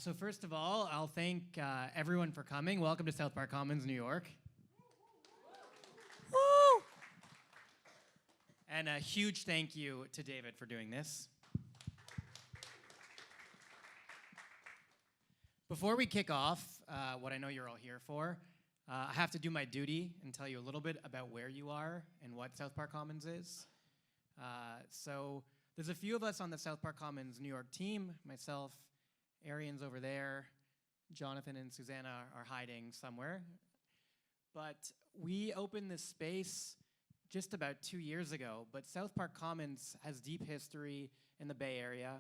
So first of all, I'll thank everyone for coming. Welcome to South Park Commons, New York. Woo! And a huge thank you to David for doing this. Before we kick off what I know you're all here for, I have to do my duty and tell you a little bit about where you are and what South Park Commons is. So there's a few of us on the South Park Commons New York team. Myself, Arian's over there. Jonathan and Susanna are hiding somewhere. But we opened this space just about 2 years ago. But South Park Commons has deep history in the Bay Area,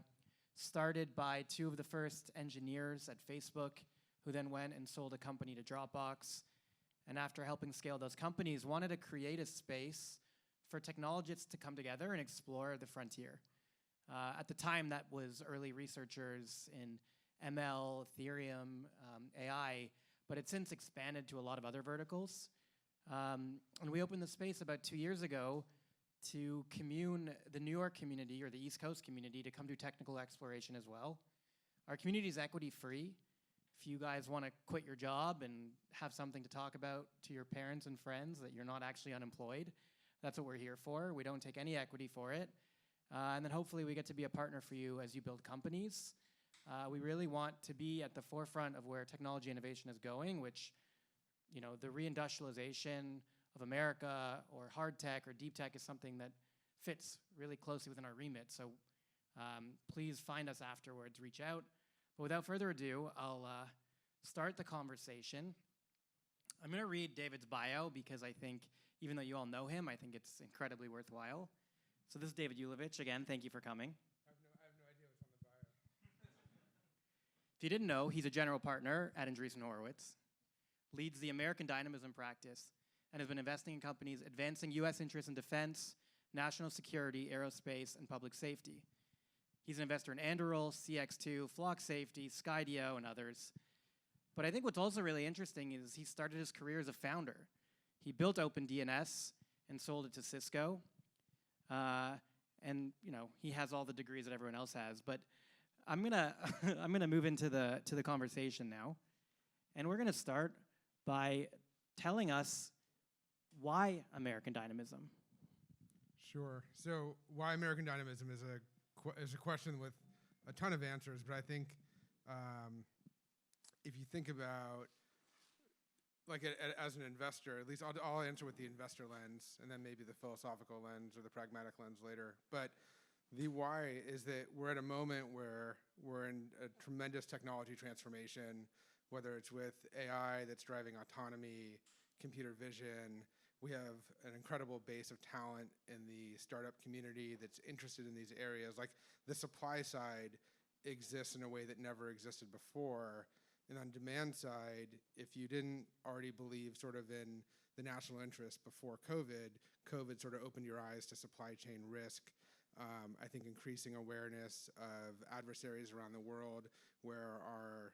started by two of the first engineers at Facebook, who then went and sold a company to Dropbox. And after helping scale those companies, wanted to create a space for technologists to come together and explore the frontier. At the time, that was early researchers in ML, Ethereum, AI, but it's since expanded to a lot of other verticals. And we opened the space about 2 years ago to commune the New York community or the East Coast community to come do technical exploration as well. Our community is equity free. If you guys want to quit your job and have something to talk about to your parents and friends that you're not actually unemployed, that's what we're here for. We don't take any equity for it. And then hopefully we get to be a partner for you as you build companies. We really want to be at the forefront of where technology innovation is going, which, you know, the reindustrialization of America or hard tech or deep tech is something that fits really closely within our remit. So please find us afterwards, reach out. But without further ado, I'll start the conversation. I'm going to read David's bio because I think, even though you all know him, I think it's incredibly worthwhile. So this is David Ulevitch. Again, thank you for coming. I have no idea what's on the bio. If you didn't know, he's a general partner at Andreessen Horowitz, leads the American Dynamism practice, and has been investing in companies advancing U.S. interests in defense, national security, aerospace, and public safety. He's an investor in Anduril, CX2, Flock Safety, Skydio, and others. But I think what's also really interesting is he started his career as a founder. He built OpenDNS and sold it to Cisco. And you know, he has all the degrees that everyone else has. But I'm gonna move into the conversation now, and we're gonna start by telling us why American Dynamism. Sure. So why American Dynamism is a question with a ton of answers, but I think if you think about, like, as an investor, at least I'll answer with the investor lens, and then maybe the philosophical lens or the pragmatic lens later. But the why is that we're at a moment where we're in a tremendous technology transformation, whether it's with AI that's driving autonomy, computer vision. We have an incredible base of talent in the startup community that's interested in these areas. Like, the supply side exists in a way that never existed before. And on demand side, if you didn't already believe sort of in the national interest before COVID sort of opened your eyes to supply chain risk. I think increasing awareness of adversaries around the world where our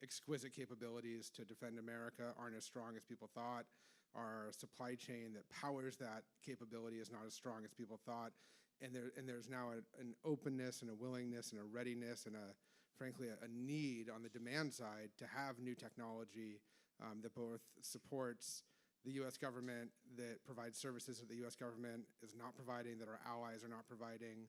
exquisite capabilities to defend America aren't as strong as people thought. Our supply chain that powers that capability is not as strong as people thought. And there's now an openness and a willingness and a readiness and frankly, a need on the demand side to have new technology that both supports the U.S. government, that provides services that the U.S. government is not providing, that our allies are not providing.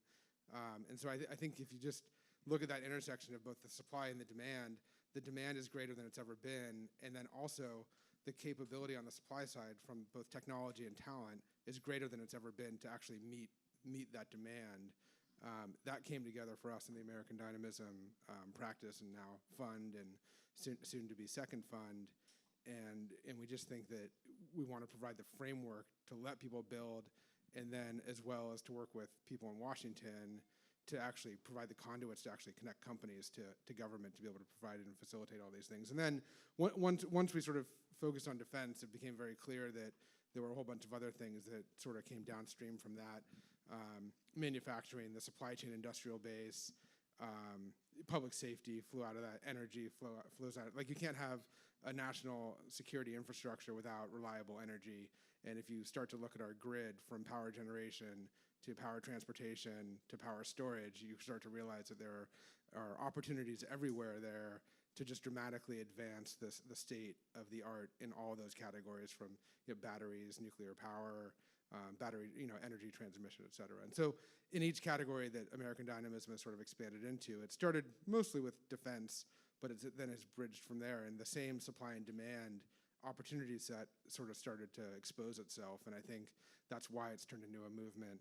And so I think if you just look at that intersection of both the supply and the demand is greater than it's ever been. And then also the capability on the supply side from both technology and talent is greater than it's ever been to actually meet that demand. That came together for us in the American Dynamism practice and now fund and soon to be second fund. And we just think that we want to provide the framework to let people build, and then as well as to work with people in Washington to actually provide the conduits to actually connect companies to government to be able to provide and facilitate all these things. And then once we sort of focused on defense, it became very clear that there were a whole bunch of other things that sort of came downstream from that. Manufacturing, the supply chain industrial base, public safety flew out of that, energy flows out. Like, you can't have a national security infrastructure without reliable energy. And if you start to look at our grid from power generation to power transportation, to power storage, you start to realize that there are opportunities everywhere there to just dramatically advance the state of the art in all those categories, from batteries, nuclear power, battery, energy transmission, et cetera. And so in each category that American Dynamism has sort of expanded into, it started mostly with defense, but then it's bridged from there, and the same supply and demand opportunity set sort of started to expose itself, and I think that's why it's turned into a movement.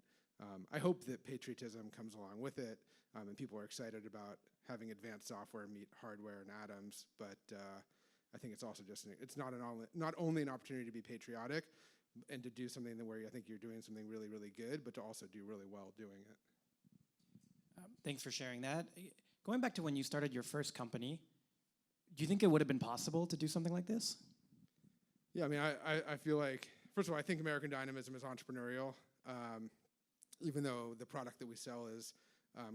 I hope that patriotism comes along with it, and people are excited about having advanced software meet hardware and atoms, but I think it's also just, it's not only an opportunity to be patriotic and to do something where I think you're doing something really, really good, but to also do really well doing it. Thanks for sharing that. Going back to when you started your first company, do you think it would have been possible to do something like this? Yeah, I mean, I feel like, first of all, I think American Dynamism is entrepreneurial, even though the product that we sell is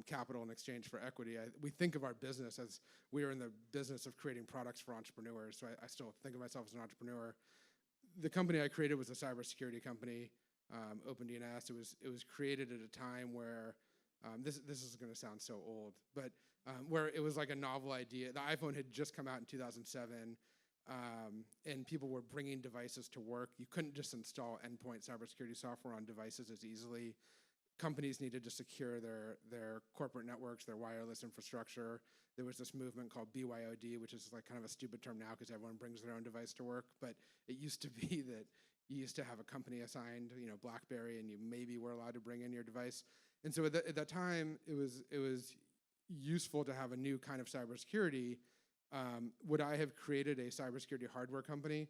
capital in exchange for equity. We think of our business as we are in the business of creating products for entrepreneurs, so I still think of myself as an entrepreneur. The company I created was a cybersecurity company, OpenDNS. It was created at a time where, this is going to sound so old, but where it was like a novel idea. The iPhone had just come out in 2007, and people were bringing devices to work. You couldn't just install endpoint cybersecurity software on devices as easily. Companies needed to secure their corporate networks, their wireless infrastructure. There was this movement called BYOD, which is like kind of a stupid term now because everyone brings their own device to work, but it used to be that you used to have a company assigned, BlackBerry, and you maybe were allowed to bring in your device. And so at that time, it was useful to have a new kind of cybersecurity. Would I have created a cybersecurity hardware company?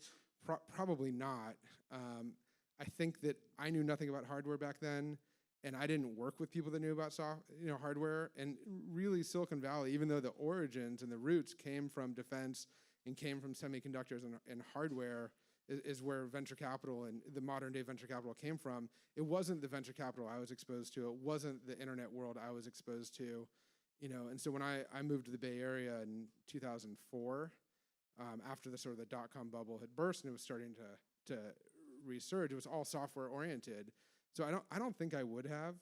Probably not. I think that I knew nothing about hardware back then, and I didn't work with people that knew about hardware. And really, Silicon Valley, even though the origins and the roots came from defense and came from semiconductors and hardware, is where venture capital and the modern day venture capital came from. It wasn't the venture capital I was exposed to. It wasn't the internet world I was exposed to. And so when I moved to the Bay Area in 2004, after the sort of the dot-com bubble had burst and it was starting to resurge, it was all software oriented. So I don't think I would have.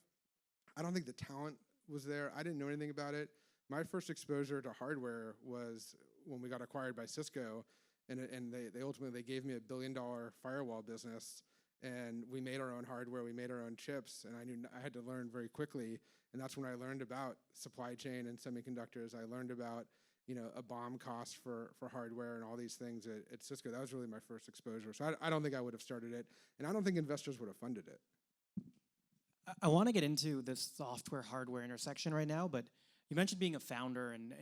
I don't think the talent was there. I didn't know anything about it. My first exposure to hardware was when we got acquired by Cisco, and they ultimately gave me $1 billion firewall business, and we made our own hardware, we made our own chips, and I knew I had to learn very quickly. And that's when I learned about supply chain and semiconductors. I learned about, a BOM cost for hardware and all these things at Cisco. That was really my first exposure. So I don't think I would have started it, and I don't think investors would have funded it. I want to get into this software-hardware intersection right now, but you mentioned being a founder and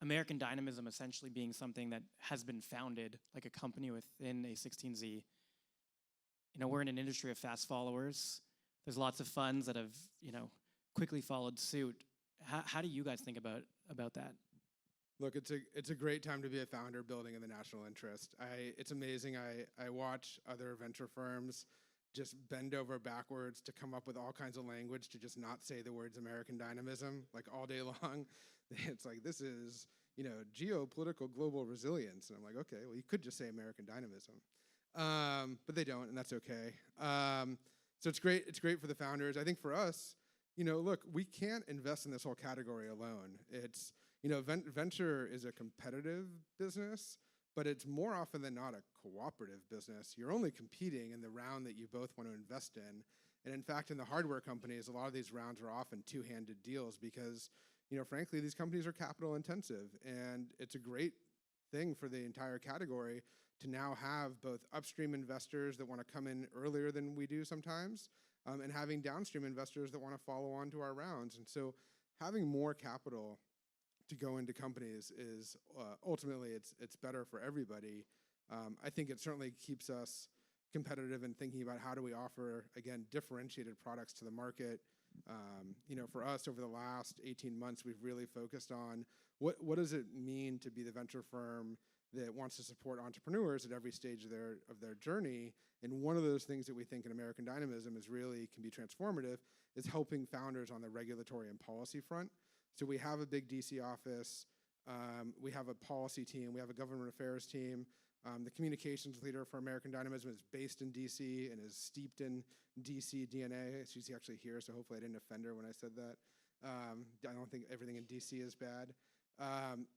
American Dynamism essentially being something that has been founded, like a company within a 16Z. We're in an industry of fast followers. There's lots of funds that have, quickly followed suit. How do you guys think about that? Look, it's a great time to be a founder building in the national interest. It's amazing. I watch other venture firms just bend over backwards to come up with all kinds of language to just not say the words American Dynamism, like all day long. It's like, this is, geopolitical global resilience. And I'm like, okay, well, you could just say American Dynamism. But they don't, and that's okay. So it's great. It's great for the founders. I think for us, look, we can't invest in this whole category alone. It's, venture is a competitive business, but it's more often than not a cooperative business. You're only competing in the round that you both want to invest in. And in fact, in the hardware companies, a lot of these rounds are often two-handed deals because, frankly, these companies are capital intensive. And it's a great thing for the entire category to now have both upstream investors that want to come in earlier than we do sometimes, and having downstream investors that want to follow on to our rounds. And so having more capital to go into companies is ultimately it's better for everybody. I think it certainly keeps us competitive in thinking about how do we offer, again, differentiated products to the market. For us over the last 18 months, we've really focused on what does it mean to be the venture firm that wants to support entrepreneurs at every stage of their journey. And one of those things that we think in American Dynamism can be transformative is helping founders on the regulatory and policy front. So we have a big DC office, we have a policy team, we have a government affairs team, The communications leader for American Dynamism is based in DC and is steeped in DC DNA. She's actually here, so hopefully I didn't offend her when I said that. I don't think everything in DC is bad.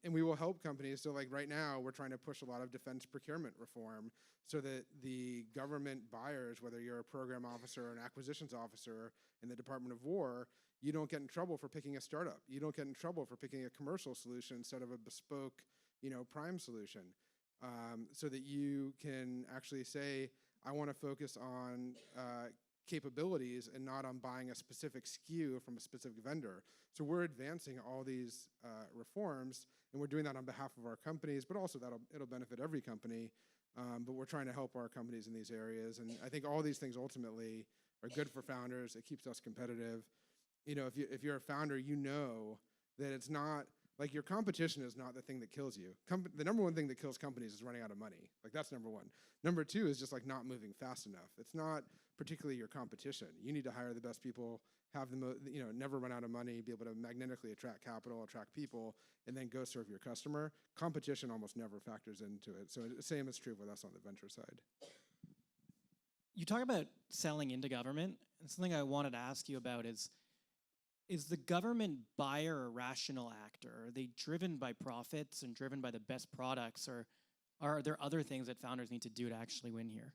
And we will help companies. So like right now, we're trying to push a lot of defense procurement reform so that the government buyers, whether you're a program officer or an acquisitions officer in the Department of War, you don't get in trouble for picking a startup. You don't get in trouble for picking a commercial solution instead of a bespoke, prime solution. So that you can actually say, I want to focus on capabilities and not on buying a specific SKU from a specific vendor. So we're advancing all these reforms, and we're doing that on behalf of our companies, but also it'll benefit every company. But we're trying to help our companies in these areas, and I think all these things ultimately are good for founders. It keeps us competitive. If you're a founder, you know that it's not like your competition is not the thing that kills you. The number one thing that kills companies is running out of money. Like that's number one. Number two is just like not moving fast enough. It's not particularly your competition. You need to hire the best people, have the never run out of money, be able to magnetically attract capital, attract people, and then go serve your customer. Competition almost never factors into it. So the same is true with us on the venture side. You talk about selling into government, and something I wanted to ask you about is the government buyer a rational actor? Are they driven by profits and driven by the best products, or are there other things that founders need to do to actually win here?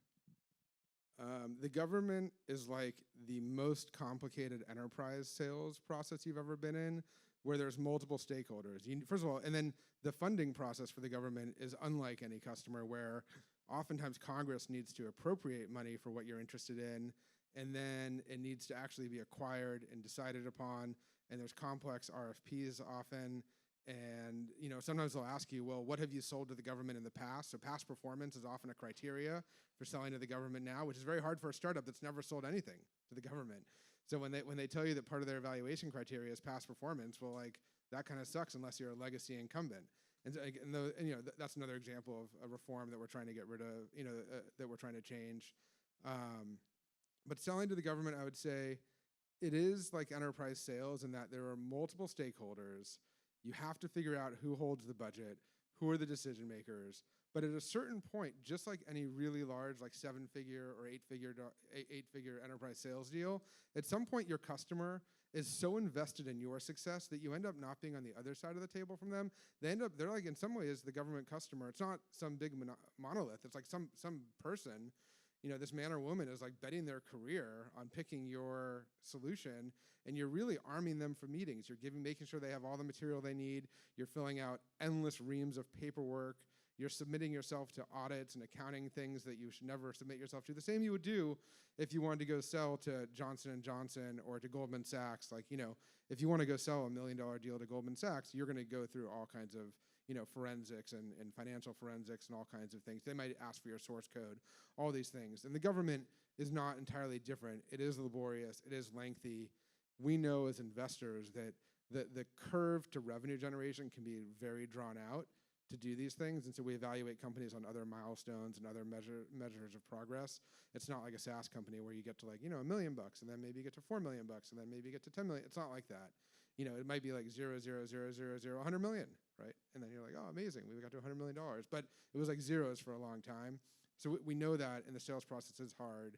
The government is like the most complicated enterprise sales process you've ever been in, where there's multiple stakeholders. First of all, and then the funding process for the government is unlike any customer, where oftentimes Congress needs to appropriate money for what you're interested in, and then it needs to actually be acquired and decided upon, and there's complex RFPs often, and sometimes they'll ask you, well, what have you sold to the government in the past? So past performance is often a criteria for selling to the government now, which is very hard for a startup that's never sold anything to the government. So when they tell you that part of their evaluation criteria is past performance, well, like that kind of sucks unless you're a legacy incumbent. And that's another example of a reform that we're trying to get rid of, that we're trying to change. But selling to the government, I would say, it is like enterprise sales in that there are multiple stakeholders. You have to figure out who holds the budget, who are the decision makers. But at a certain point, just like any really large, like 7-figure or 8-figure enterprise sales deal, at some point your customer is so invested in your success that you end up not being on the other side of the table from them. They're like, in some ways, the government customer. It's not some big monolith. It's like some person, this man or woman is like betting their career on picking your solution, and you're really arming them for meetings. You're making sure they have all the material they need. You're filling out endless reams of paperwork. You're submitting yourself to audits and accounting things that you should never submit yourself to. The same you would do if you wanted to go sell to Johnson & Johnson or to Goldman Sachs. Like, if you want to go sell $1 million deal to Goldman Sachs, you're going to go through all kinds of forensics and financial forensics and all kinds of things. They might ask for your source code, all these things. And the government is not entirely different. It is laborious. It is lengthy. We know as investors that the curve to revenue generation can be very drawn out to do these things. And so we evaluate companies on other milestones and other measures of progress. It's not like a SaaS company where you get to $1 million and then maybe you get to $4 million and then maybe you get to 10 million. It's not like that. It might be like 0, 0, 0, 0, 0, 100 million, right? And then you're like, oh, amazing, we got to $100 million. But it was like zeros for a long time. So we know that, and the sales process is hard.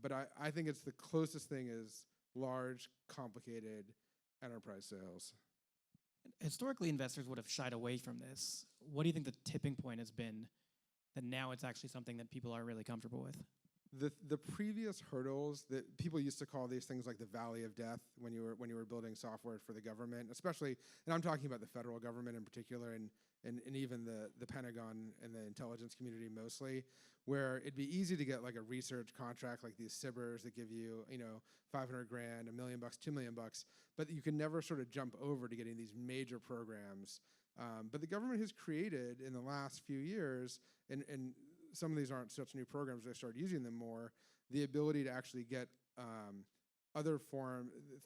But I think it's the closest thing is large, complicated enterprise sales. Historically, investors would have shied away from this. What do you think the tipping point has been that now it's actually something that people are really comfortable with? The previous hurdles that people used to call these things like the valley of death when you were building software for the government, especially, and I'm talking about the federal government in particular, and even the Pentagon and the intelligence community mostly, where it'd be easy to get like a research contract like these SIBRs that give you, $500,000, $1 million, $2 million, but you can never sort of jump over to getting these major programs. But the government has created in the last few years, and some of these aren't such new programs, they started using them more, the ability to actually get other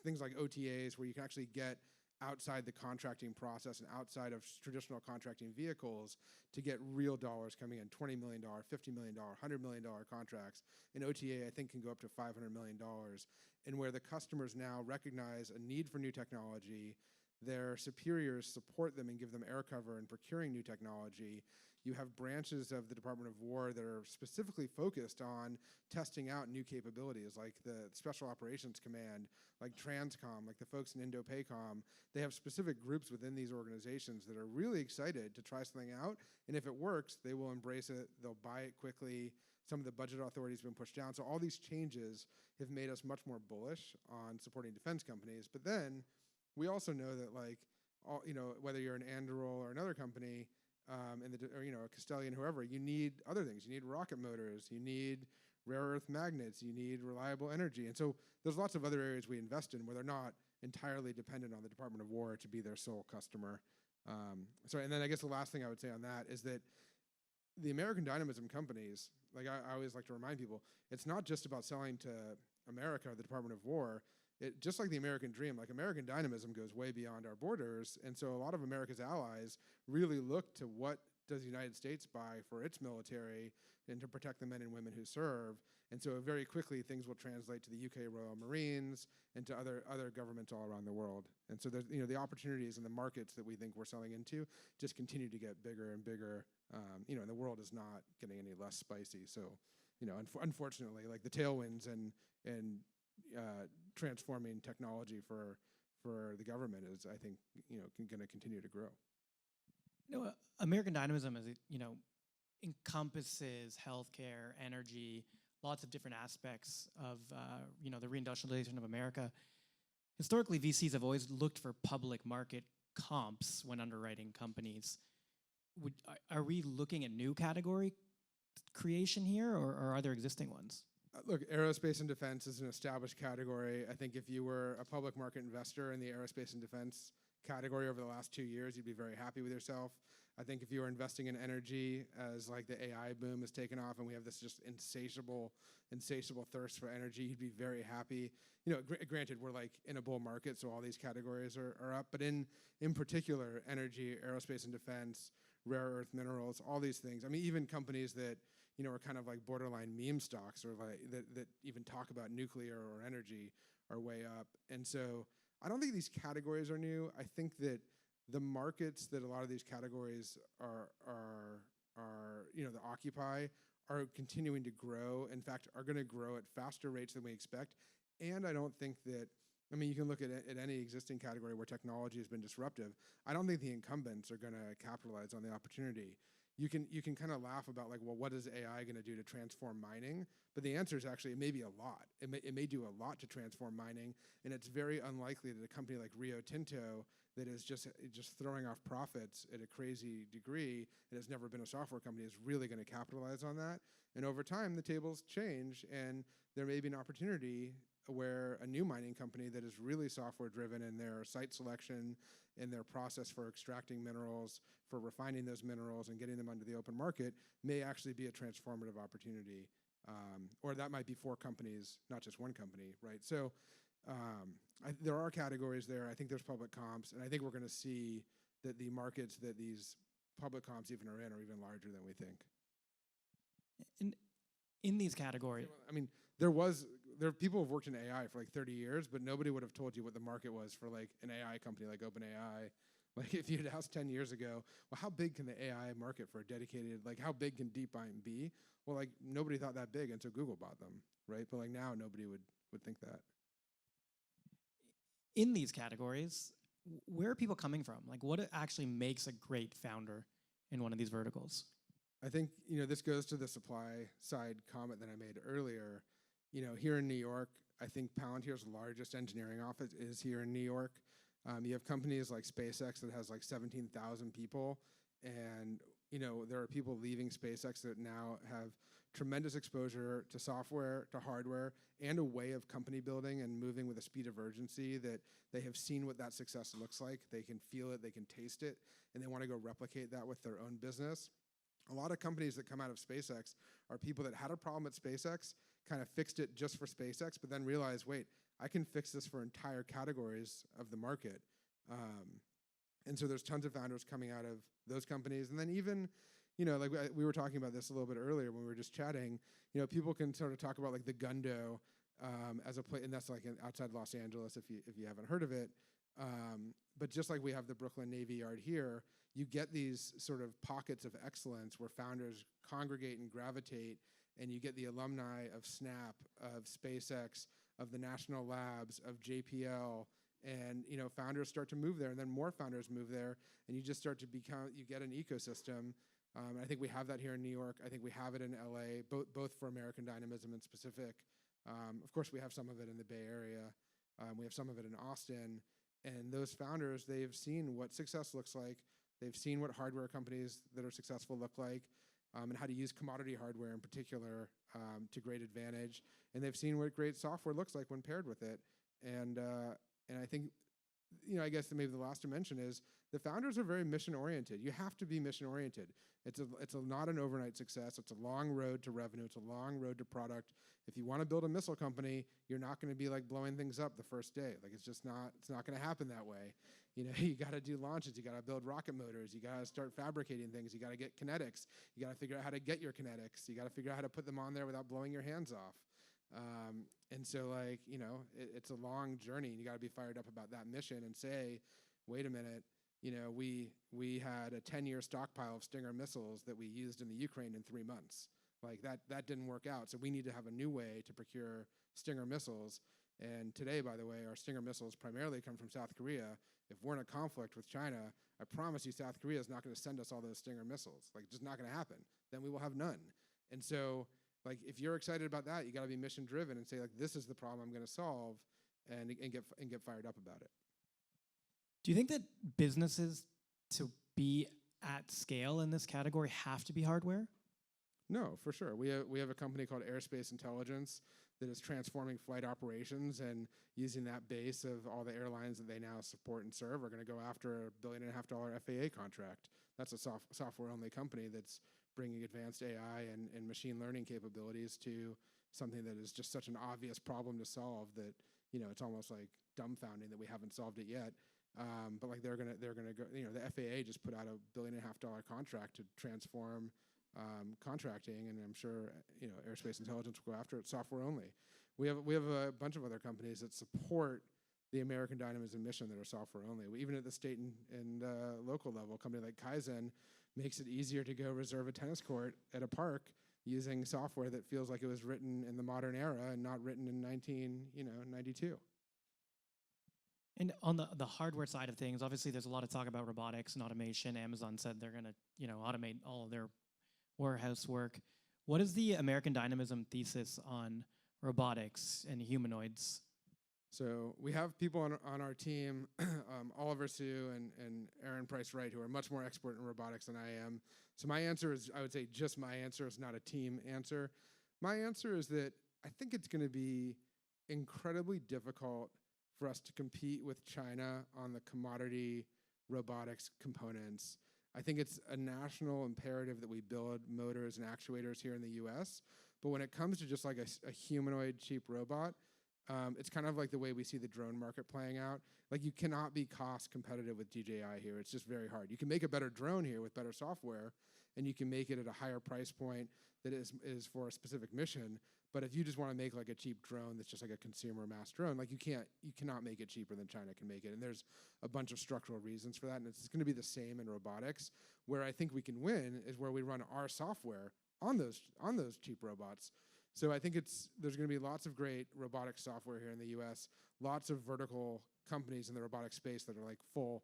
things like OTAs, where you can actually get outside the contracting process and outside of traditional contracting vehicles to get real dollars coming in, $20 million, $50 million, $100 million contracts. An OTA, I think, can go up to $500 million. And where the customers now recognize a need for new technology, their superiors support them and give them air cover in procuring new technology. you have branches of the Department of War that are specifically focused on testing out new capabilities, like the Special Operations Command, like Transcom, like the folks in Indo-PACOM. They have specific groups within these organizations that are really excited to try something out, and if it works, they will embrace it, they'll buy it quickly. Some of the budget authority has been pushed down. So all these changes have made us much more bullish on supporting defense companies. But then we also know that, like, all, whether you're an Anduril or another company, or a Castellian, whoever, you need other things. You need rocket motors. You need rare earth magnets. You need reliable energy. And so there's lots of other areas we invest in where they're not entirely dependent on the Department of War to be their sole customer. And then I guess the last thing I would say on that is that the American Dynamism companies, like I always like to remind people, it's not just about selling to America or the Department of War. Just like the American dream, like American Dynamism goes way beyond our borders. And so a lot of America's allies really look to what does the United States buy for its military and to protect the men and women who serve. And so very quickly things will translate to the UK Royal Marines and to other governments all around the world. And so there's, the opportunities and the markets that we think we're selling into just continue to get bigger and bigger. And the world is not getting any less spicy. So, unfortunately, like the tailwinds and transforming technology for the government is, I think, going to continue to grow. American Dynamism is, encompasses healthcare, energy, lots of different aspects of, the reindustrialization of America. Historically, VCs have always looked for public market comps when underwriting companies. Are we looking at new category creation here, or are there existing ones? Look, aerospace and defense is an established category. I think if you were a public market investor in the aerospace and defense category over the last 2 years, you'd be very happy with yourself. I think if you were investing in energy as like the AI boom has taken off and we have this just insatiable thirst for energy, you'd be very happy. Granted, we're like in a bull market, so all these categories are up. But in particular, energy, aerospace and defense, rare earth minerals, all these things. I mean, even companies that are kind of like borderline meme stocks or like that even talk about nuclear or energy are way up. And so I don't think these categories are new. I think that the markets that a lot of these categories are that occupy are continuing to grow. In fact, are going to grow at faster rates than we expect. And I don't think that, you can look at any existing category where technology has been disruptive. I don't think the incumbents are going to capitalize on the opportunity. You can kind of laugh about, like, well, what is AI going to do to transform mining? But the answer is actually it may be a lot. It may do a lot to transform mining, and it's very unlikely that a company like Rio Tinto that is just throwing off profits at a crazy degree and has never been a software company is really going to capitalize on that. And over time, the tables change, and there may be an opportunity where a new mining company that is really software driven in their site selection, in their process for extracting minerals, for refining those minerals and getting them onto the open market may actually be a transformative opportunity. Or that might be 4 companies, not just one company, right? So there are categories there. I think there's public comps, and I think we're going to see that the markets that these public comps even are even larger than we think. In these categories, there are people who've worked in AI for like 30 years, but nobody would have told you what the market was for like an AI company like OpenAI. Like if you'd asked 10 years ago, well, how big can the AI market for a dedicated, like how big can DeepMind be? Well, like nobody thought that big until Google bought them, right? But like now nobody would think that. In these categories, where are people coming from? Like what actually makes a great founder in one of these verticals? I think, this goes to the supply side comment that I made earlier. Here in New York, I think Palantir's largest engineering office is here in New York. You have companies like SpaceX that has like 17,000 people. And, there are people leaving SpaceX that now have tremendous exposure to software, to hardware, and a way of company building and moving with a speed of urgency that they have seen what that success looks like. They can feel it, they can taste it, and they want to go replicate that with their own business. A lot of companies that come out of SpaceX are people that had a problem at SpaceX, kind of fixed it just for SpaceX, but then realized, wait, I can fix this for entire categories of the market. And so there's tons of founders coming out of those companies. And then even, like we were talking about this a little bit earlier when we were just chatting, people can sort of talk about like the Gundo as a place, and that's like outside Los Angeles if you haven't heard of it. But just like we have the Brooklyn Navy Yard here, you get these sort of pockets of excellence where founders congregate and gravitate, and you get the alumni of Snap, of SpaceX, of the national labs, of JPL, and founders start to move there, and then more founders move there, and you just start to you get an ecosystem. I think we have that here in New York. I think we have it in LA, both for American Dynamism and specific. Of course, we have some of it in the Bay Area. We have some of it in Austin. And those founders, they've seen what success looks like. They've seen what hardware companies that are successful look like, and how to use commodity hardware in particular to great advantage. And they've seen what great software looks like when paired with it. And I think, I guess maybe the last dimension is the founders are very mission oriented. You have to be mission oriented. It's not an overnight success. It's a long road to revenue. It's a long road to product. If you want to build a missile company, you're not going to be like blowing things up the first day. Like it's not going to happen that way. You got to do launches. You got to build rocket motors. You got to start fabricating things. You got to get kinetics. You got to figure out how to get your kinetics. You got to figure out how to put them on there without blowing your hands off. And so it's a long journey, and you got to be fired up about that mission and say, wait a minute, we had a 10-year stockpile of Stinger missiles that we used in the Ukraine in 3 months. Like that didn't work out. So we need to have a new way to procure Stinger missiles. And today, by the way, our Stinger missiles primarily come from South Korea. If we're in a conflict with China, I promise you South Korea is not going to send us all those Stinger missiles. Like, just not going to happen. Then we will have none. And so, if you're excited about that, you got to be mission driven and say, this is the problem I'm going to solve, and get fired up about it. Do you think that businesses, to be at scale in this category, have to be hardware? No, for sure. We have a company called Airspace Intelligence that is transforming flight operations, and using that base of all the airlines that they now support and serve are going to go after a $1.5 billion FAA contract. That's a software-only company that's bringing advanced AI and machine learning capabilities to something that is just such an obvious problem to solve that it's almost like dumbfounding that we haven't solved it yet. But they're gonna go. The FAA just put out a $1.5 billion contract to transform contracting, and I'm sure Airspace Intelligence will go after it software only. We have a bunch of other companies that support the American Dynamism mission that are software only. Even at the state and local level, a company like Kaizen makes it easier to go reserve a tennis court at a park using software that feels like it was written in the modern era and not written in 1992. And on the hardware side of things, obviously there's a lot of talk about robotics and automation. Amazon said they're going to automate all of their warehouse work. What is the American Dynamism thesis on robotics and humanoids? So we have people on our team, Oliver Sue and Aaron Price Wright, who are much more expert in robotics than I am. So my answer is, I would say just my answer is not a team answer. My answer is that I think it's going to be incredibly difficult for us to compete with China on the commodity robotics components. I think it's a national imperative that we build motors and actuators here in the US. But when it comes to just like a humanoid cheap robot, it's kind of like the way we see the drone market playing out. Like, you cannot be cost competitive with DJI here. It's just very hard. You can make a better drone here with better software, and you can make it at a higher price point that is for a specific mission. But if you just want to make like a cheap drone that's just like a consumer mass drone, like you cannot make it cheaper than China can make it. And there's a bunch of structural reasons for that. And it's going to be the same in robotics. Where I think we can win is where we run our software on those cheap robots. So I think there's going to be lots of great robotic software here in the US, lots of vertical companies in the robotic space that are like full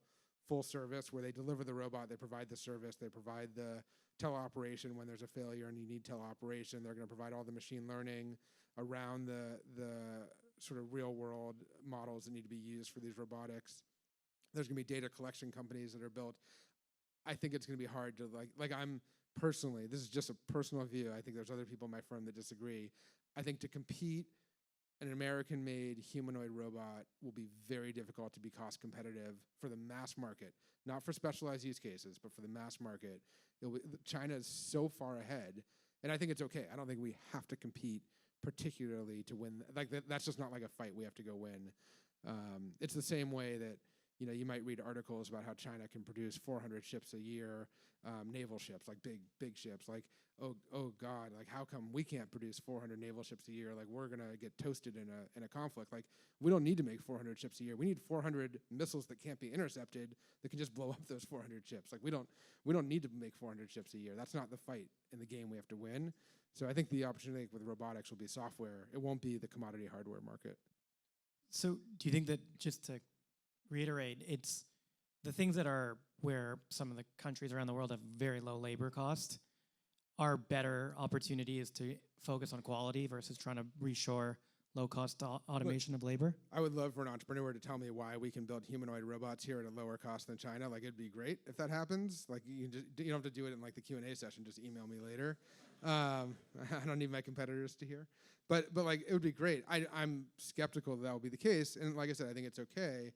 service, where they deliver the robot, they provide the service, they provide the teleoperation when there's a failure and you need teleoperation. They're going to provide all the machine learning around the sort of real world models that need to be used for these robotics. There's going to be data collection companies that are built. I think it's going to be hard to like I'm personally, this is just a personal view. I think there's other people in my firm that disagree. I think to compete an American-made humanoid robot will be very difficult to be cost competitive for the mass market, not for specialized use cases, but for the mass market. China is so far ahead, and I think it's okay. I don't think we have to compete particularly to win. Like that's just not like a fight we have to go win. It's the same way that you might read articles about how China can produce 400 ships a year, naval ships, like big ships. Like, oh God, like how come we can't produce 400 naval ships a year? Like we're gonna get toasted in a conflict. Like we don't need to make 400 ships a year. We need 400 missiles that can't be intercepted that can just blow up those 400 ships. Like we don't need to make 400 ships a year. That's not the fight in the game we have to win. So I think the opportunity with robotics will be software. It won't be the commodity hardware market. So do you think that, just to reiterate, it's the things that are where some of the countries around the world have very low labor cost are better opportunities to focus on quality versus trying to reshore low-cost automation of labor? I would love for an entrepreneur to tell me why we can build humanoid robots here at a lower cost than China. Like, it'd be great if that happens. Like, you don't have to do it in like the Q&A session. Just email me later. I don't need my competitors to hear. But like, it would be great. I'm skeptical that will be the case. And like I said, I think it's okay.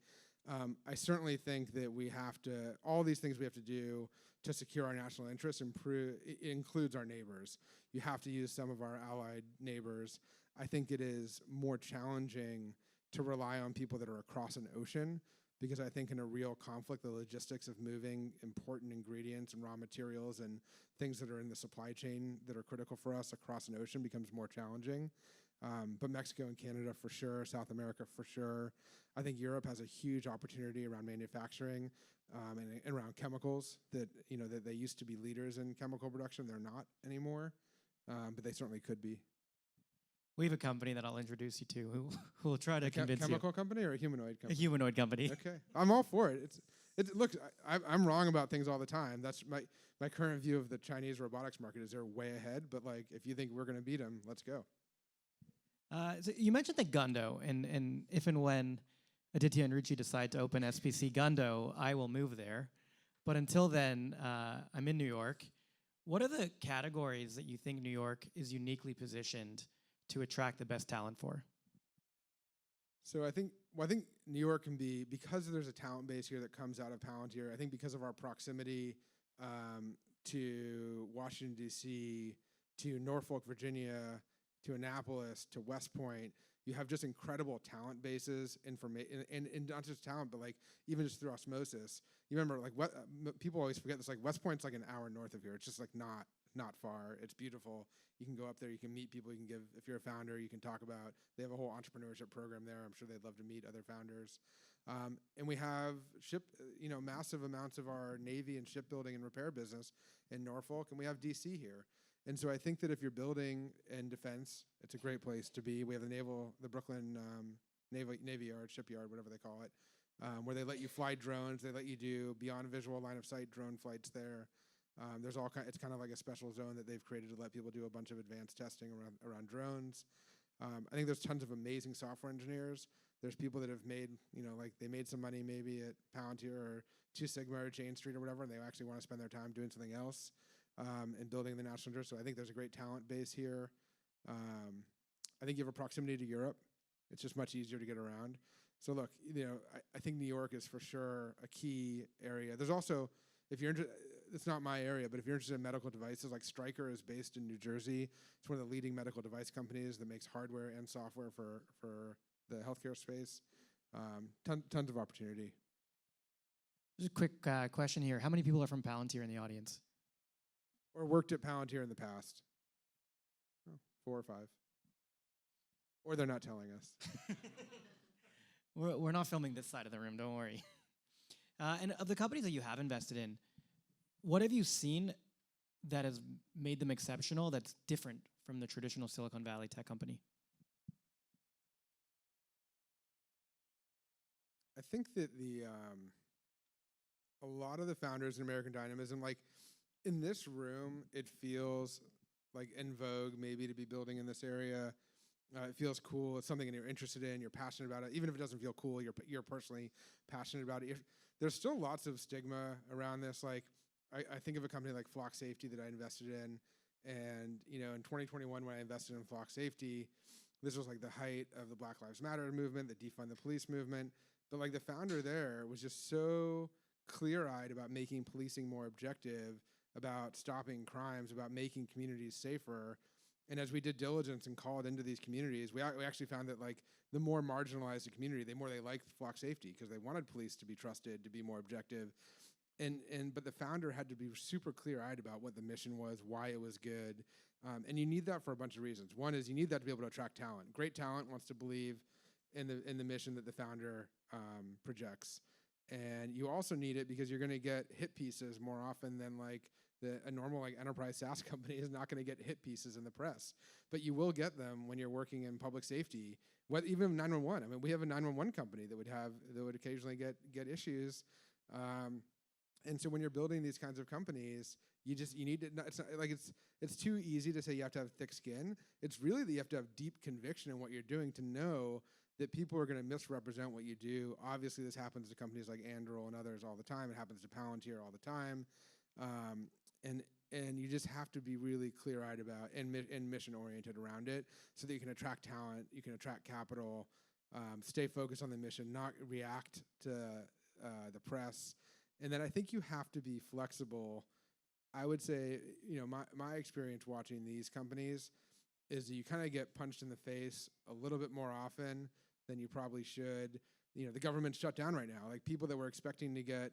I certainly think that we have to, all these things we have to do to secure our national interests, it includes our neighbors. You have to use some of our allied neighbors. I think it is more challenging to rely on people that are across an ocean, because I think in a real conflict, the logistics of moving important ingredients and raw materials and things that are in the supply chain that are critical for us across an ocean becomes more challenging. But Mexico and Canada for sure, South America for sure. I think Europe has a huge opportunity around manufacturing and around chemicals that they used to be leaders in chemical production. They're not anymore, but they certainly could be. We have a company that I'll introduce you to who will try to convince you. A chemical company or a humanoid A company? humanoid company. Okay, I'm all for it. Look, I'm wrong about things all the time. That's my current view of the Chinese robotics market is they're way ahead. But like, if you think we're going to beat them, let's go. So you mentioned the Gundo, and if and when Aditya and Ruchi decide to open SPC Gundo, I will move there. But until then, I'm in New York. What are the categories that you think New York is uniquely positioned to attract the best talent for? So I think New York can be, because there's a talent base here that comes out of Palantir. I think because of our proximity to Washington, D.C., to Norfolk, Virginia, to Annapolis, to West Point, you have just incredible talent bases, and not just talent, but like even just through osmosis. You remember, like, people always forget this. Like, West Point's like an hour north of here. It's just like not far. It's beautiful. You can go up there. You can meet people. You can give, if you're a founder, you can talk about. They have a whole entrepreneurship program there. I'm sure they'd love to meet other founders. And we have massive amounts of our Navy and shipbuilding and repair business in Norfolk, and we have DC here. And so I think that if you're building in defense, it's a great place to be. We have the Brooklyn Navy Yard, shipyard, whatever they call it, where they let you fly drones. They let you do beyond visual line of sight drone flights there. It's kind of like a special zone that they've created to let people do a bunch of advanced testing around drones. I think there's tons of amazing software engineers. There's people that have made, they made some money maybe at Palantir or Two Sigma or Jane Street or whatever, and they actually want to spend their time doing something else and building the national interest. So I think there's a great talent base here. I think you have a proximity to Europe. It's just much easier to get around. So look, I think New York is for sure a key area. There's also, if you're interested, it's not my area, but if you're interested in medical devices, like Stryker is based in New Jersey. It's one of the leading medical device companies that makes hardware and software for the healthcare space. Tons of opportunity. Just a quick question here. How many people are from Palantir in the audience? Or worked at Palantir in the past? 4 or 5. Or they're not telling us. We're not filming this side of the room, don't worry. And of the companies that you have invested in, what have you seen that has made them exceptional that's different from the traditional Silicon Valley tech company? I think that a lot of the founders in American Dynamism, like in this room, it feels like in vogue maybe to be building in this area. It feels cool. It's something that you're interested in. You're passionate about it. Even if it doesn't feel cool, you're personally passionate about it. There's still lots of stigma around this. Like I think of a company like Flock Safety that I invested in, and in 2021 when I invested in Flock Safety, this was like the height of the Black Lives Matter movement, the defund the police movement. But like the founder there was just so clear-eyed about making policing more objective, about stopping crimes, about making communities safer. And as we did diligence and called into these communities, we actually found that like the more marginalized the community, the more they liked Flock Safety because they wanted police to be trusted, to be more objective. But the founder had to be super clear-eyed about what the mission was, why it was good, and you need that for a bunch of reasons. One is you need that to be able to attract talent. Great talent wants to believe in the mission that the founder projects, and you also need it because you're going to get hit pieces more often than like a normal like enterprise SaaS company is not going to get hit pieces in the press, but you will get them when you're working in public safety. Even 911. I mean, we have a 911 company that would occasionally get issues. And so when you're building these kinds of companies, you need to. It's not, like it's too easy to say you have to have thick skin. It's really that you have to have deep conviction in what you're doing to know that people are going to misrepresent what you do. Obviously, this happens to companies like Anduril and others all the time. It happens to Palantir all the time, and you just have to be really clear-eyed about and mission-oriented around it, so that you can attract talent, you can attract capital, stay focused on the mission, not react to the press. And then I think you have to be flexible. I would say, my experience watching these companies is that you kind of get punched in the face a little bit more often than you probably should. The government's shut down right now. Like people that were expecting to get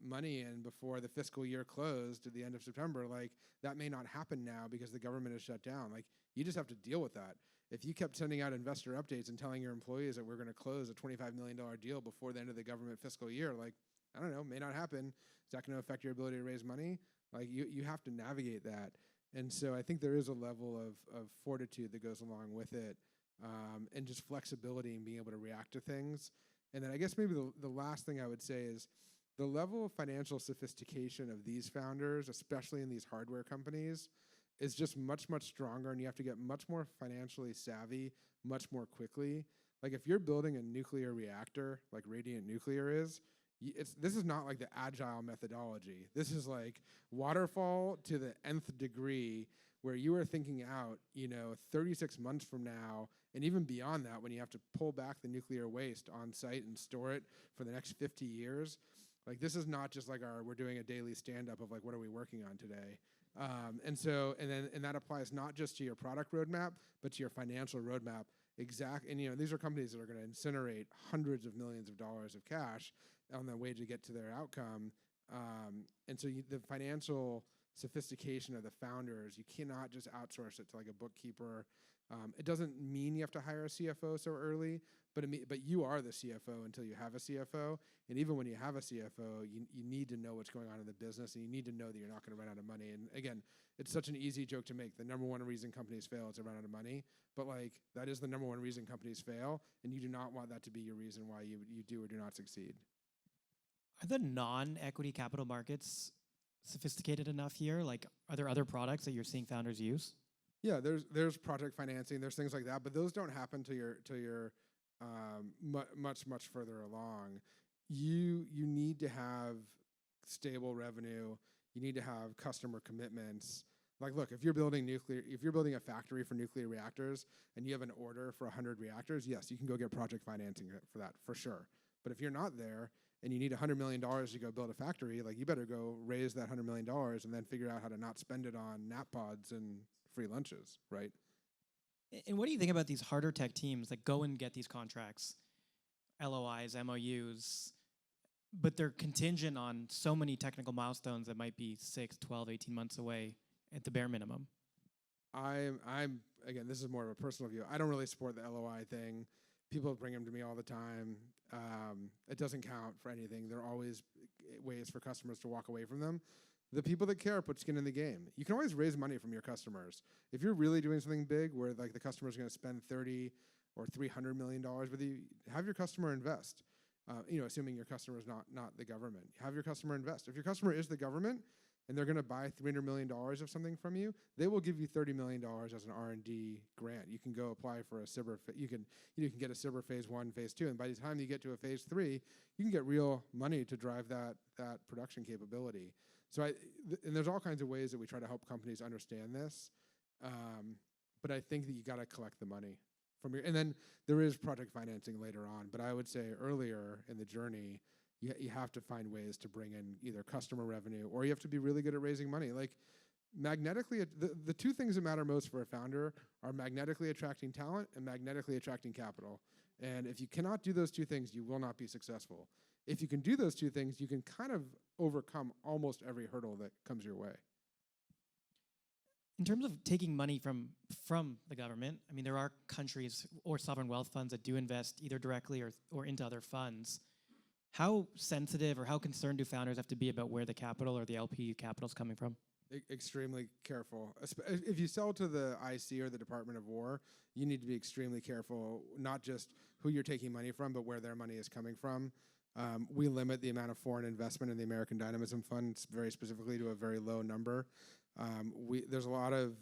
money in before the fiscal year closed at the end of September, like that may not happen now because the government is shut down. Like you just have to deal with that. If you kept sending out investor updates and telling your employees that we're going to close a $25 million deal before the end of the government fiscal year, like, I don't know, may not happen. Is that going to affect your ability to raise money? Like you have to navigate that. And so I think there is a level of fortitude that goes along with it, and just flexibility and being able to react to things. And then I guess maybe the last thing I would say is the level of financial sophistication of these founders, especially in these hardware companies, is just much, much stronger, and you have to get much more financially savvy much more quickly. Like if you're building a nuclear reactor like Radiant Nuclear is, this is not like the agile methodology. This is like waterfall to the nth degree, where you are thinking out, 36 months from now, and even beyond that, when you have to pull back the nuclear waste on site and store it for the next 50 years. Like this is not just like we're doing a daily stand-up of like, what are we working on today? And that applies not just to your product roadmap, but to your financial roadmap. And these are companies that are going to incinerate hundreds of millions of dollars of cash on their way to get to their outcome. And so the financial sophistication of the founders, you cannot just outsource it to like a bookkeeper. It doesn't mean you have to hire a CFO so early, but you are the CFO until you have a CFO. And even when you have a CFO, you need to know what's going on in the business, and you need to know that you're not going to run out of money. And again, it's such an easy joke to make. The number one reason companies fail is to run out of money. But like that is the number one reason companies fail, and you do not want that to be your reason why you do or do not succeed. Are the non-equity capital markets sophisticated enough here? Like, are there other products that you're seeing founders use? Yeah, there's project financing, there's things like that, but those don't happen till you're much further along. You need to have stable revenue. You need to have customer commitments. Like, look, if you're building a factory for nuclear reactors and you have an order for 100 reactors, yes, you can go get project financing for that for sure. But if you're not there and you need $100 million to go build a factory, like you better go raise that $100 million and then figure out how to not spend it on nap pods and free lunches, right? And what do you think about these harder tech teams that go and get these contracts, LOIs, MOUs, but they're contingent on so many technical milestones that might be 6, 12, 18 months away at the bare minimum? I'm again, this is more of a personal view. I don't really support the LOI thing. People bring them to me all the time. It doesn't count for anything. There are always ways for customers to walk away from them. The people that care put skin in the game. You can always raise money from your customers. If you're really doing something big where like the customer's going to spend $30 or $300 million with you, have your customer invest. Assuming your customer is not the government. Have your customer invest. If your customer is the government and they're going to buy $300 million of something from you, they will give you $30 million as an R&D grant. You can go apply for a SBIR. You can get a SBIR phase 1, phase 2, and by the time you get to a phase 3, you can get real money to drive that production capability. So and there's all kinds of ways that we try to help companies understand this, but I think that you got to collect the money from and then there is project financing later on. But I would say earlier in the journey, you have to find ways to bring in either customer revenue or you have to be really good at raising money. Like magnetically, the two things that matter most for a founder are magnetically attracting talent and magnetically attracting capital. And if you cannot do those two things, you will not be successful. If you can do those two things, you can kind of overcome almost every hurdle that comes your way. In terms of taking money from the government, I mean, there are countries or sovereign wealth funds that do invest either directly or into other funds. How sensitive or how concerned do founders have to be about where the capital or the LP capital is coming from? Extremely careful. If you sell to the IC or the Department of War, you need to be extremely careful, not just who you're taking money from, but where their money is coming from. We limit the amount of foreign investment in the American Dynamism Fund very specifically to a very low number. There's a lot of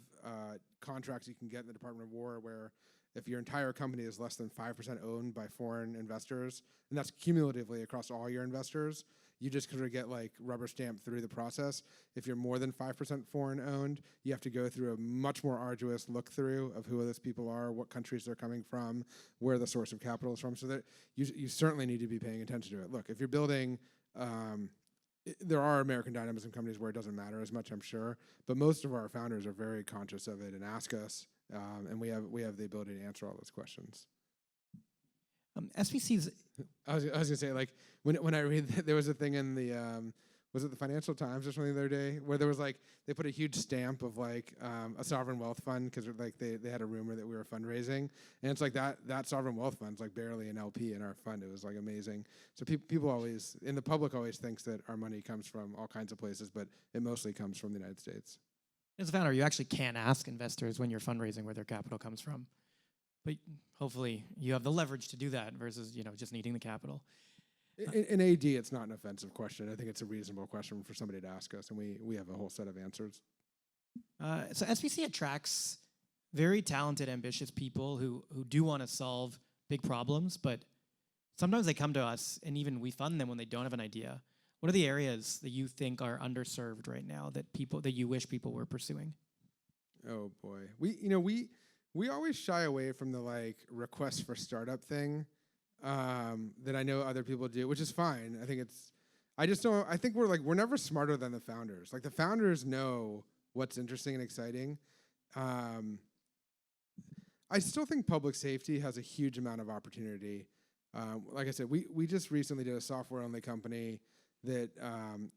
contracts you can get in the Department of War where if your entire company is less than 5% owned by foreign investors, and that's cumulatively across all your investors, you just sort of get like rubber stamped through the process. If you're more than 5% foreign owned, you have to go through a much more arduous look through of who those people are, what countries they're coming from, where the source of capital is from. So that you certainly need to be paying attention to it. Look, if you're building, there are American Dynamism companies where it doesn't matter as much, I'm sure, but most of our founders are very conscious of it and ask us, and we have the ability to answer all those questions. SVC's. I was gonna say, like, when I read that, there was a thing in the was it the Financial Times or something the other day where there was like they put a huge stamp of like a sovereign wealth fund because like they had a rumor that we were fundraising, and it's like that sovereign wealth fund's like barely an LP in our fund. It was like amazing. So people always in the public always thinks that our money comes from all kinds of places, but it mostly comes from the United States. As a founder, you actually can ask investors when you're fundraising where their capital comes from. But hopefully you have the leverage to do that versus, just needing the capital. In AD, it's not an offensive question. I think it's a reasonable question for somebody to ask us, and we have a whole set of answers. So SVC attracts very talented, ambitious people who do want to solve big problems, but sometimes they come to us, and even we fund them when they don't have an idea. What are the areas that you think are underserved right now that you wish people were pursuing? Oh boy, we always shy away from the like request for startup thing that I know other people do, which is fine. I think we're never smarter than the founders. Like the founders know what's interesting and exciting. I still think public safety has a huge amount of opportunity. Like I said, we just recently did a software-only company that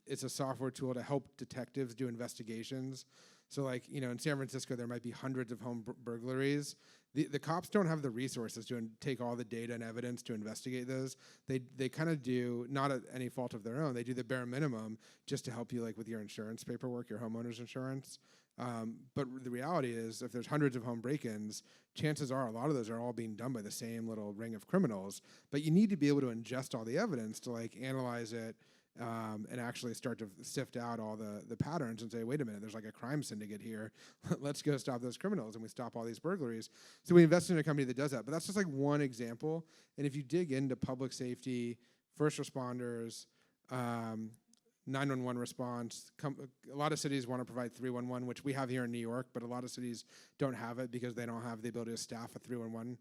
it's a software tool to help detectives do investigations. So like, in San Francisco, there might be hundreds of home burglaries. The cops don't have the resources to take all the data and evidence to investigate those. They kind of do, not at any fault of their own, they do the bare minimum just to help you like with your insurance paperwork, your homeowner's insurance. But the reality is if there's hundreds of home break-ins, chances are a lot of those are all being done by the same little ring of criminals. But you need to be able to ingest all the evidence to like analyze it, and actually start to sift out all the patterns and say, wait a minute, there's like a crime syndicate here. Let's go stop those criminals, and we stop all these burglaries. So we invested in a company that does that. But that's just like one example. And if you dig into public safety, first responders, 911 response, a lot of cities want to provide 311, which we have here in New York, but a lot of cities don't have it because they don't have the ability to staff a 311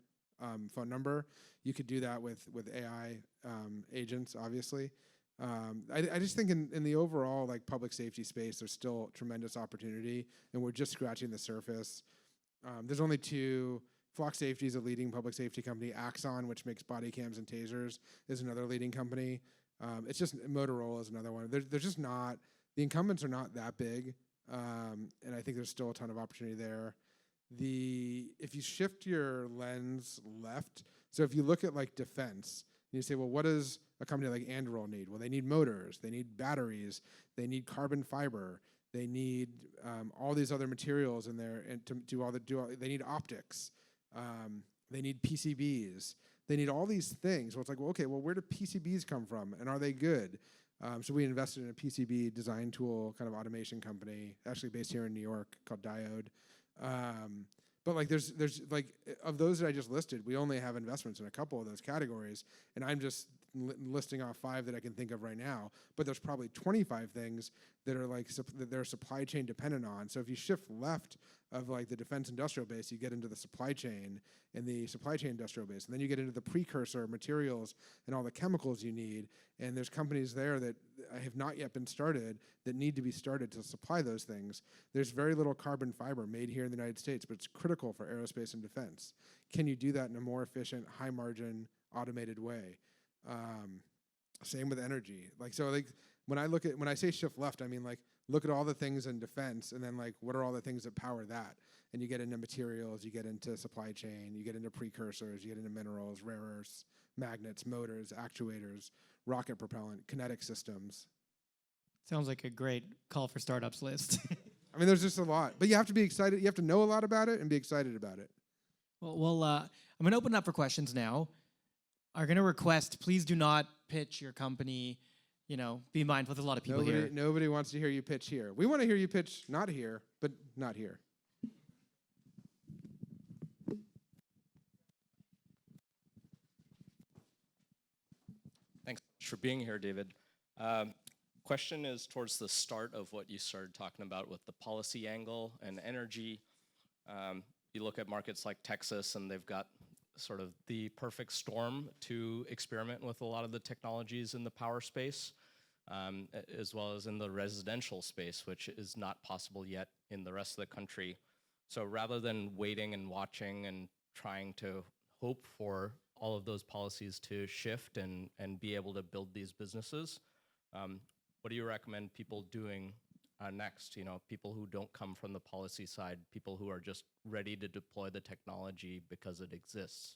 phone number. You could do that with AI agents, obviously. I just think in the overall like public safety space, there's still tremendous opportunity, and we're just scratching the surface. There's only two. Flock Safety is a leading public safety company. Axon, which makes body cams and tasers, is another leading company. It's just Motorola is another one. There's just not, the incumbents are not that big, and I think there's still a ton of opportunity there. If you shift your lens left, so if you look at like defense, and you say, well, what does a company like Anduril need? Well, they need motors, they need batteries, they need carbon fiber, they need all these other materials in there, and they need optics, they need PCBs, they need all these things. Well, it's like, well, okay, well, where do PCBs come from, and are they good? So we invested in a PCB design tool kind of automation company, actually based here in New York, called Diode. But like there's like of those that I just listed, we only have investments in a couple of those categories, and I'm just listing off 5 that I can think of right now. But there's probably 25 things that are like that they're supply chain dependent on. So if you shift left of like the defense industrial base, you get into the supply chain and the supply chain industrial base, and then you get into the precursor materials and all the chemicals you need. And there's companies there that have not yet been started that need to be started to supply those things. There's very little carbon fiber made here in the United States, but it's critical for aerospace and defense. Can you do that in a more efficient, high margin, automated way? Same with energy. Like, so like when I say shift left, I mean like look at all the things in defense, and then like what are all the things that power that? And you get into materials, you get into supply chain, you get into precursors, you get into minerals, rare earths, magnets, motors, actuators, rocket propellant, kinetic systems. Sounds like a great call for startups list. I mean, there's just a lot, but you have to be excited. You have to know a lot about it and be excited about it. Well, I'm going to open up for questions now. I'm going to request, please do not pitch your company. You know, be mindful. There's a lot of people here. Nobody wants to hear you pitch here. We want to hear you pitch not here, but not here. Thanks for being here, David. Question is towards the start of what you started talking about with the policy angle and energy. You look at markets like Texas, and they've got sort of the perfect storm to experiment with a lot of the technologies in the power space, as well as in the residential space, which is not possible yet in the rest of the country. So rather than waiting and watching and trying to hope for all of those policies to shift and be able to build these businesses, what do you recommend people doing next? You know, people who don't come from the policy side, people who are just ready to deploy the technology because it exists.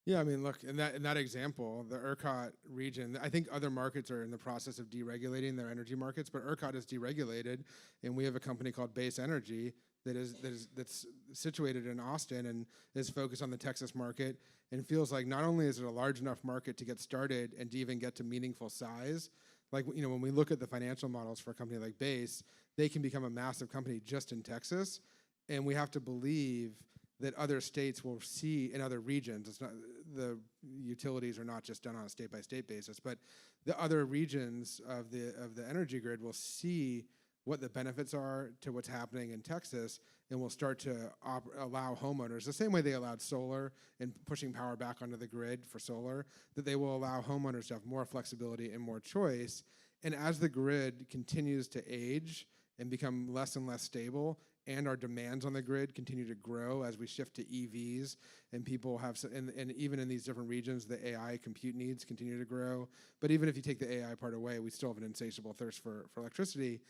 Yeah, I mean, look, in that example, the ERCOT region, I think other markets are in the process of deregulating their energy markets, but ERCOT is deregulated, and we have a company called Base Energy that's situated in Austin and is focused on the Texas market, and feels like not only is it a large enough market to get started and to even get to meaningful size, like, you know, when we look at the financial models for a company like Base, they can become a massive company just in Texas, and we have to believe that other states will see in other regions. It's not, the utilities are not just done on a state-by-state basis, but the other regions of the energy grid will see what the benefits are to what's happening in Texas, and will start to allow homeowners, the same way they allowed solar and pushing power back onto the grid for solar, that they will allow homeowners to have more flexibility and more choice. And as the grid continues to age and become less and less stable, and our demands on the grid continue to grow as we shift to EVs, and people have, and even in these different regions, the AI compute needs continue to grow. But even if you take the AI part away, we still have an insatiable thirst for electricity.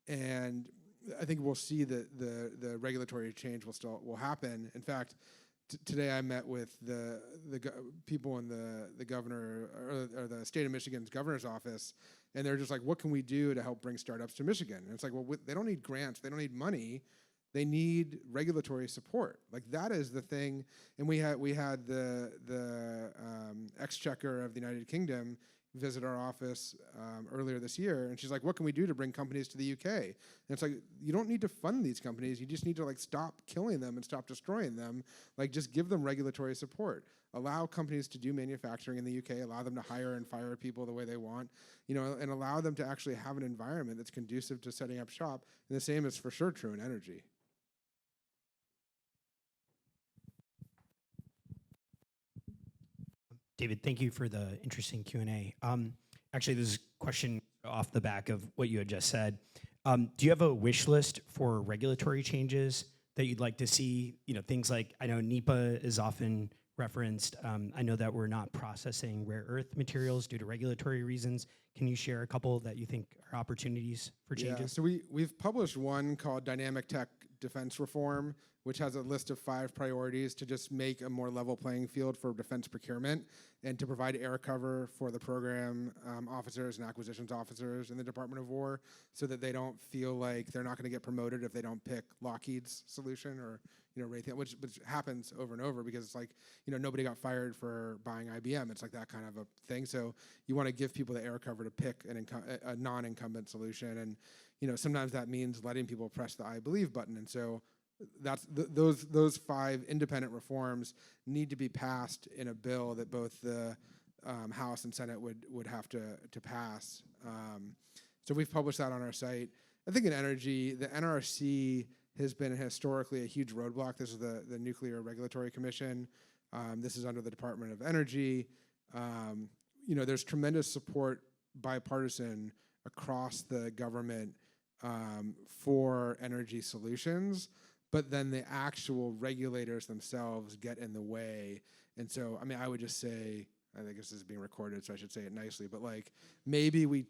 And I think we'll see that the regulatory change will happen. In fact, today I met with the people in the governor or the state of Michigan's governor's office, and they're just like, what can we do to help bring startups to Michigan? And it's like, well, they don't need grants, they don't need money, they need regulatory support. Like, that is the thing. And we had the exchequer of the United Kingdom visit our office earlier this year, and she's like, what can we do to bring companies to the UK? And it's like, you don't need to fund these companies, you just need to like stop killing them and stop destroying them. Like, just give them regulatory support. Allow companies to do manufacturing in the UK, allow them to hire and fire people the way they want, you know, and allow them to actually have an environment that's conducive to setting up shop. And the same is for sure true in energy. David, thank you for the interesting Q&A. Actually, this is a question off the back of what you had just said. Do you have a wish list for regulatory changes that you'd like to see? You know, things like, I know NEPA is often referenced. I know that we're not processing rare earth materials due to regulatory reasons. Can you share a couple that you think are opportunities for changes? Yeah, so we've published one called Dynamic Tech Defense Reform, which has a list of 5 priorities to just make a more level playing field for defense procurement and to provide air cover for the program officers and acquisitions officers in the Department of War, so that they don't feel like they're not going to get promoted if they don't pick Lockheed's solution or, you know, Raytheon, which happens over and over, because it's like, you know, nobody got fired for buying IBM. It's like that kind of a thing. So you want to give people the air cover to pick a non-incumbent solution, and, you know, sometimes that means letting people press the I believe button. And so that's those 5 independent reforms need to be passed in a bill that both the House and Senate would have to pass. So we've published that on our site. I think in energy, the NRC has been historically a huge roadblock. This is the Nuclear Regulatory Commission. This is under the Department of Energy. You know, there's tremendous support, bipartisan, across the government for energy solutions, but then the actual regulators themselves get in the way. And so, I mean, I would just say, I think this is being recorded, so I should say it nicely, but like maybe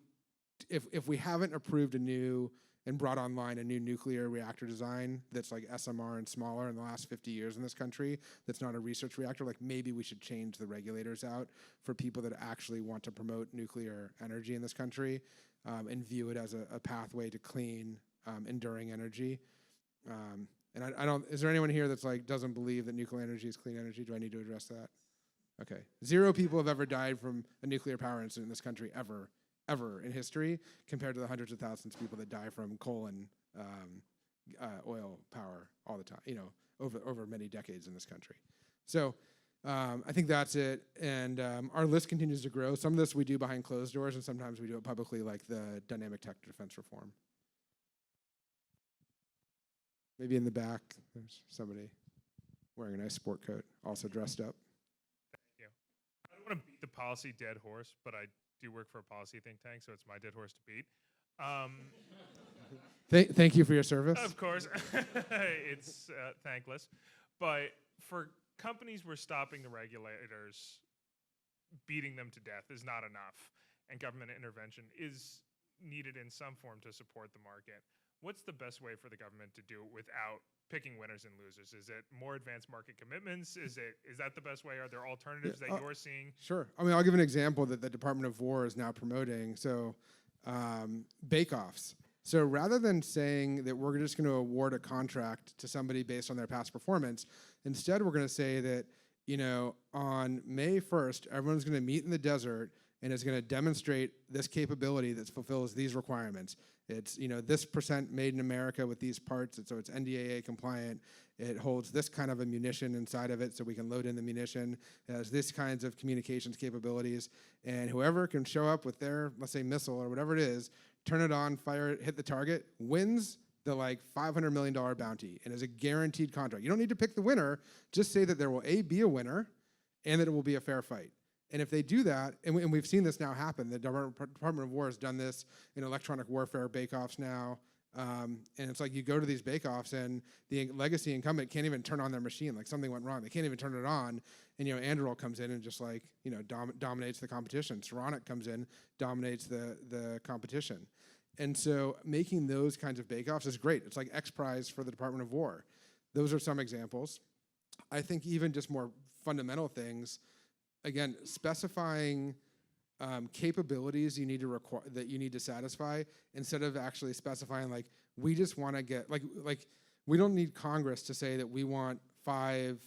if we haven't approved a new and brought online a new nuclear reactor design that's like SMR and smaller in the last 50 years in this country, that's not a research reactor, like maybe we should change the regulators out for people that actually want to promote nuclear energy in this country, and view it as a pathway to clean, enduring energy. And I don't, is there anyone here that's like, doesn't believe that nuclear energy is clean energy? Do I need to address that? Okay. 0 people have ever died from a nuclear power incident in this country ever in history, compared to the hundreds of thousands of people that die from coal and oil power all the time, you know, over many decades in this country. So I think that's it. And our list continues to grow. Some of this we do behind closed doors, and sometimes we do it publicly, like the dynamic tech defense reform. Maybe in the back, there's somebody wearing a nice sport coat, also dressed up. Thank you. I don't want to beat the policy dead horse, but I do work for a policy think tank, so it's my dead horse to beat. Thank you for your service. Of course. It's thankless. But for companies, we're stopping the regulators. Beating them to death is not enough, and government intervention is needed in some form to support the market. What's the best way for the government to do it without picking winners and losers? Is it more advanced market commitments? Is that the best way? Are there alternatives that you're seeing? Sure. I mean, I'll give an example that the Department of War is now promoting. So bake-offs. So rather than saying that we're just going to award a contract to somebody based on their past performance, instead we're going to say that, you know, on May 1st, everyone's going to meet in the desert and is going to demonstrate this capability that fulfills these requirements. It's, you know, this % made in America with these parts, so it's NDAA compliant. It holds this kind of a munition inside of it, so we can load in the munition. It has this kinds of communications capabilities, and whoever can show up with their, let's say, missile or whatever it is, turn it on, fire it, hit the target, wins the like $500 million bounty, and is a guaranteed contract. You don't need to pick the winner, just say that there will be a winner, and that it will be a fair fight. And if they do that, and we've seen this now happen, the Department of War has done this in electronic warfare bake-offs now, and it's like you go to these bake-offs and the legacy incumbent can't even turn on their machine, like something went wrong. They can't even turn it on, and, you know, Anduril comes in and just like, you know, dominates the competition. Saronic comes in, dominates the competition. And so making those kinds of bake-offs is great. It's like X Prize for the Department of War. Those are some examples. I think even just more fundamental things, again, specifying capabilities you need to that you need to satisfy, instead of actually specifying like we just want to get like we don't need Congress to say that we want 5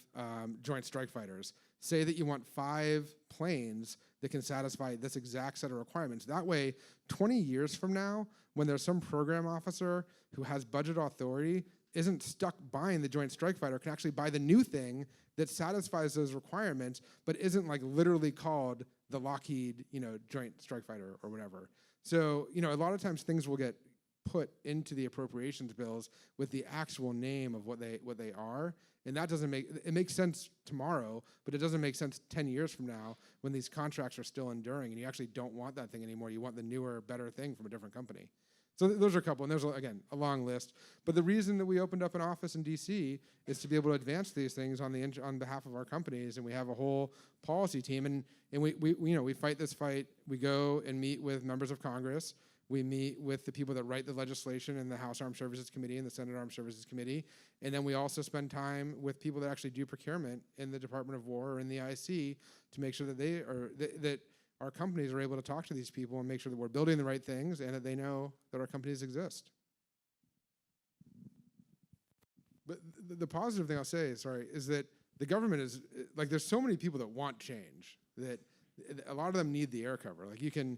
joint strike fighters. Say that you want 5 planes that can satisfy this exact set of requirements. That way, 20 years from now, when there's some program officer who has budget authority, isn't stuck buying the joint strike fighter, can actually buy the new thing that satisfies those requirements, but isn't like literally called the Lockheed, you know, joint strike fighter or whatever. So, you know, a lot of times things will get put into the appropriations bills with the actual name of what they are, and that doesn't make, it makes sense tomorrow, but it doesn't make sense 10 years from now when these contracts are still enduring and you actually don't want that thing anymore. You want the newer, better thing from a different company. So those are a couple, and there's, again, a long list. But the reason that we opened up an office in DC is to be able to advance these things on behalf of our companies, and we have a whole policy team, and we fight this fight. We go and meet with members of Congress. We meet with the people that write the legislation in the House Armed Services Committee and the Senate Armed Services Committee, and then we also spend time with people that actually do procurement in the Department of War or in the IC to make sure that that our companies are able to talk to these people and make sure that we're building the right things and that they know that our companies exist. But the positive thing I'll say, is that the government is, like, there's so many people that want change that a lot of them need the air cover. Like, you can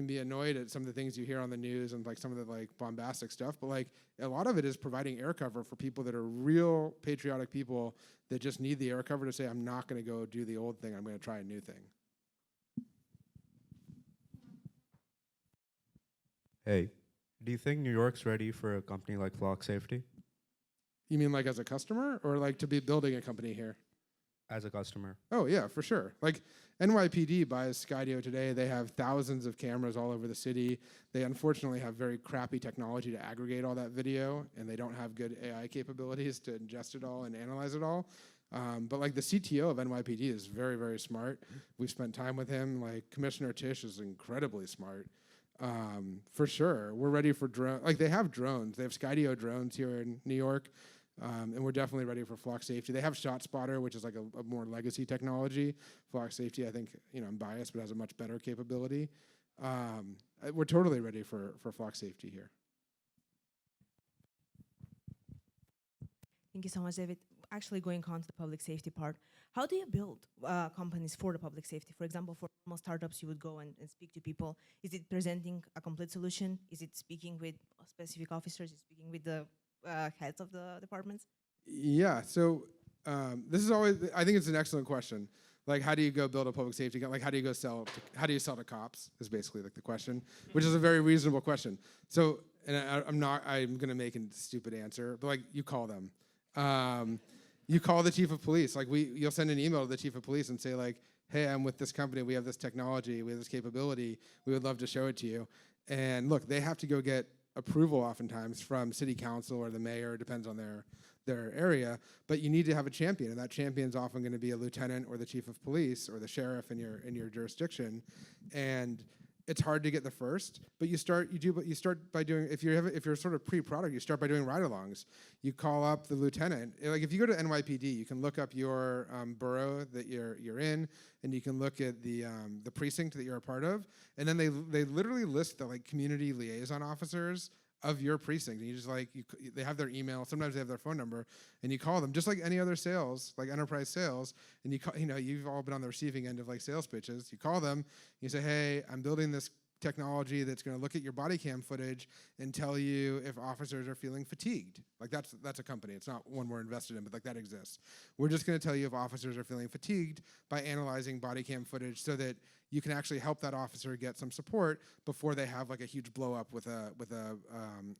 be annoyed at some of the things you hear on the news and like some of the like bombastic stuff, but like a lot of it is providing air cover for people that are real patriotic people that just need the air cover to say, I'm not going to go do the old thing, I'm going to try a new thing. Hey, do you think New York's ready for a company like Flock Safety? You mean like as a customer or like to be building a company here? As a customer. Oh yeah, for sure. Like NYPD buys Skydio today. They have thousands of cameras all over the city. They unfortunately have very crappy technology to aggregate all that video, and they don't have good AI capabilities to ingest it all and analyze it all. But like the CTO of NYPD is very, very smart. We've spent time with him. Like Commissioner Tisch is incredibly smart. For sure, we're ready for drone. Like they have drones. They have Skydio drones here in New York, and we're definitely ready for flock safety. They have ShotSpotter, which is like a more legacy technology. Flock safety, I think, I'm biased, but has a much better capability. We're totally ready for flock safety here. Thank you so much, David. Actually, going on to the public safety part, how do you build companies for the public safety? For example, for most startups, you would go and speak to people. Is it presenting a complete solution? Is it speaking with specific officers? Is it speaking with the heads of the departments? Yeah, so this is always, I think it's an excellent question. Like, how do you go build a public safety? Like, how do you go how do you sell to cops is basically like the question, which is a very reasonable question. So, and I'm going to make a stupid answer, but like, you call them. You call the chief of police. Like you'll send an email to the chief of police and say like, hey, I'm with this company. We have this technology. We have this capability. We would love to show it to you. And look, they have to go get approval oftentimes from city council or the mayor. It depends on their area. But you need to have a champion, and that champion's often going to be a lieutenant or the chief of police or the sheriff in your jurisdiction. And it's hard to get the first, but you start by doing, if you're sort of pre-product, you start by doing ride-alongs. You call up the lieutenant. Like if you go to NYPD, you can look up your borough that you're in, and you can look at the precinct that you're a part of, and then they literally list the like community liaison officers of your precinct, and you just like they have their email, sometimes they have their phone number, and you call them just like any other sales, like enterprise sales, and you call, you've all been on the receiving end of like sales pitches. You call them, you say, hey, I'm building this technology that's going to look at your body cam footage and tell you if officers are feeling fatigued. Like that's a company. It's not one we're invested in, but like that exists. We're just going to tell you if officers are feeling fatigued by analyzing body cam footage so that you can actually help that officer get some support before they have like a huge blow up with a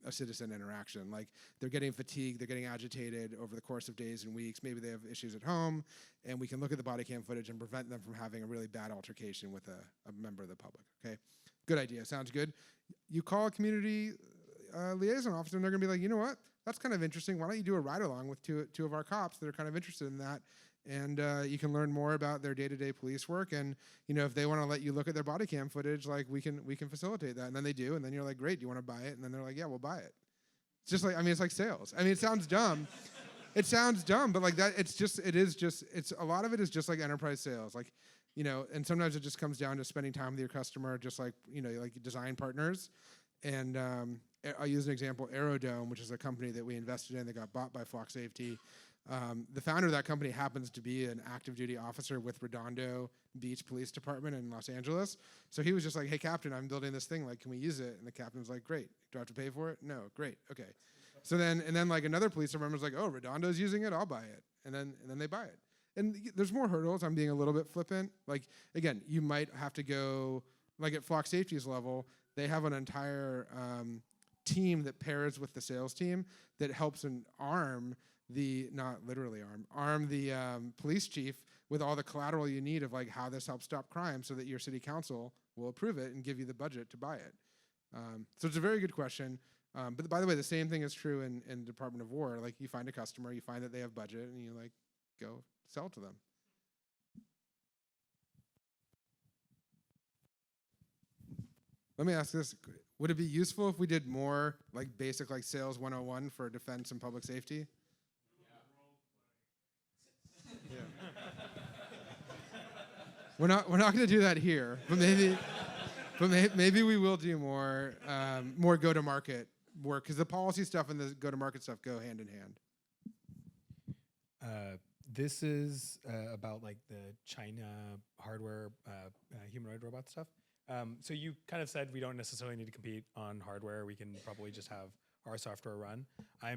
citizen interaction. Like they're getting fatigued, they're getting agitated over the course of days and weeks. Maybe they have issues at home, and we can look at the body cam footage and prevent them from having a really bad altercation with a member of the public. Okay, good idea. Sounds good. You call a community liaison officer, and they're gonna be like, you know what? That's kind of interesting. Why don't you do a ride along with two of our cops that are kind of interested in that? And you can learn more about their day-to-day police work. And if they want to let you look at their body cam footage, like we can facilitate that. And then they do. And then you're like, great, do you want to buy it? And then they're like, yeah, we'll buy it. It's just like, it's like sales. It sounds dumb. It sounds dumb, but like that, it's a lot of it is just like enterprise sales. Like, and sometimes it just comes down to spending time with your customer, just like, like design partners. And I'll use an example, Aerodome, which is a company that we invested in that got bought by Flock Safety. The founder of that company happens to be an active duty officer with Redondo Beach Police Department in Los Angeles. So he was just like, hey, Captain, I'm building this thing. Like, can we use it? And the captain was like, great. Do I have to pay for it? No. Great. Okay. So then like another police department was like, oh, Redondo's using it. I'll buy it. And then they buy it. And there's more hurdles. I'm being a little bit flippant. Like, again, you might have to go, like at Flock Safety's level, they have an entire team that pairs with the sales team that helps and arm the police chief with all the collateral you need of like how this helps stop crime so that your city council will approve it and give you the budget to buy it. So it's a very good question. But by the way, the same thing is true in Department of War. Like you find a customer, you find that they have budget, and you like go sell to them. Let me ask this. Would it be useful if we did more like basic like sales 101 for defense and public safety? Yeah. We're not going to do that here, but maybe we will do more go-to-market work, because the policy stuff and the go-to-market stuff go hand in hand. This is about like the China hardware humanoid robot stuff. So you kind of said we don't necessarily need to compete on hardware. We can probably just have our software run. I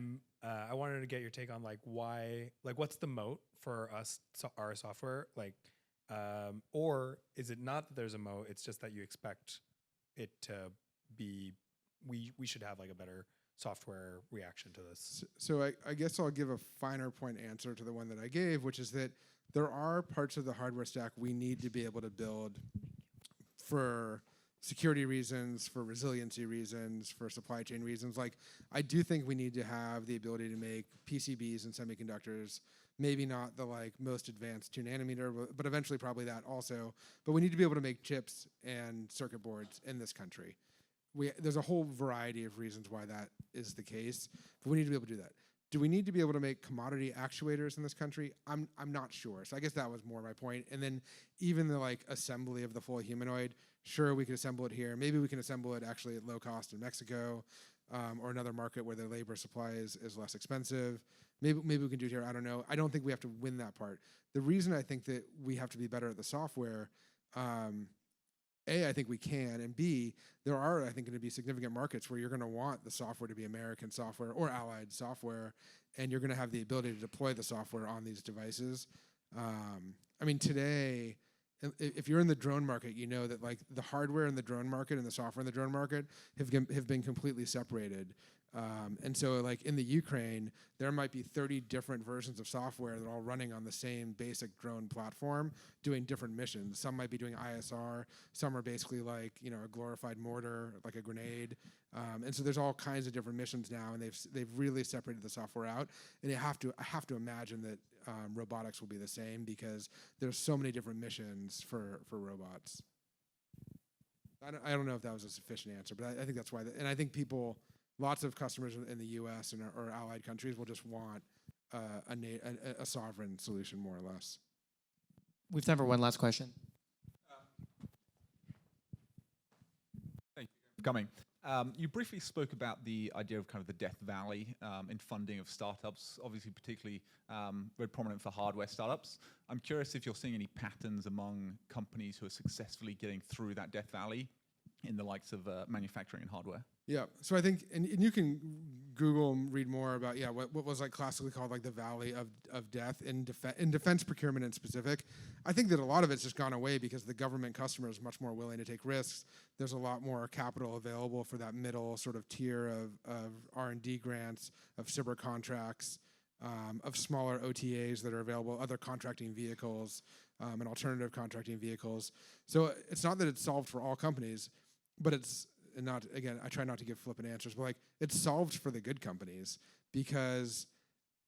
wanted to get your take on like why, like what's the moat for us, our software, like, or is it not that there's a moat? It's just that you expect it to be, we should have like a better software reaction to this. So I guess I'll give a finer point answer to the one that I gave, which is that there are parts of the hardware stack we need to be able to build for security reasons, for resiliency reasons, for supply chain reasons. Like, I do think we need to have the ability to make PCBs and semiconductors Maybe not the like most advanced 2 nanometer, but eventually probably that also. But we need to be able to make chips and circuit boards in this country. There's a whole variety of reasons why that is the case, but we need to be able to do that. Do we need to be able to make commodity actuators in this country? I'm not sure. So I guess that was more my point. And then even the like assembly of the full humanoid, sure, we could assemble it here. Maybe we can assemble it actually at low cost in Mexico, or another market where the labor supply is less expensive. Maybe we can do it here. I don't know. I don't think we have to win that part. The reason I think that we have to be better at the software, A, I think we can, and B, there are, I think, going to be significant markets where you're going to want the software to be American software or allied software, and you're going to have the ability to deploy the software on these devices. I mean, today, if you're in the drone market, you know that like the hardware in the drone market and the software in the drone market have been completely separated. And so like in the Ukraine, there might be 30 different versions of software that are all running on the same basic drone platform doing different missions. Some might be doing ISR, some are basically like, you know, a glorified mortar, like a grenade. And so there's all kinds of different missions now, and they've really separated the software out. And I have to imagine that robotics will be the same because there's so many different missions for robots. I don't know if that was a sufficient answer, but I think that's why. And I think lots of customers in the U.S. and or allied countries will just want a sovereign solution, more or less. We've time for one last question. Thank you for coming. You briefly spoke about the idea of kind of the Death Valley in funding of startups, obviously particularly very prominent for hardware startups. I'm curious if you're seeing any patterns among companies who are successfully getting through that Death Valley in the likes of manufacturing and hardware. Yeah, so I think, and you can Google and read more about, what was like classically called like the Valley of Death in defense procurement in specific. I think that a lot of it's just gone away because the government customer is much more willing to take risks. There's a lot more capital available for that middle sort of tier of R&D grants, of cyber contracts, of smaller OTAs that are available, other contracting vehicles, and alternative contracting vehicles. So it's not that it's solved for all companies, but it's, and not, again, I try not to give flippant answers, but like it's solved for the good companies because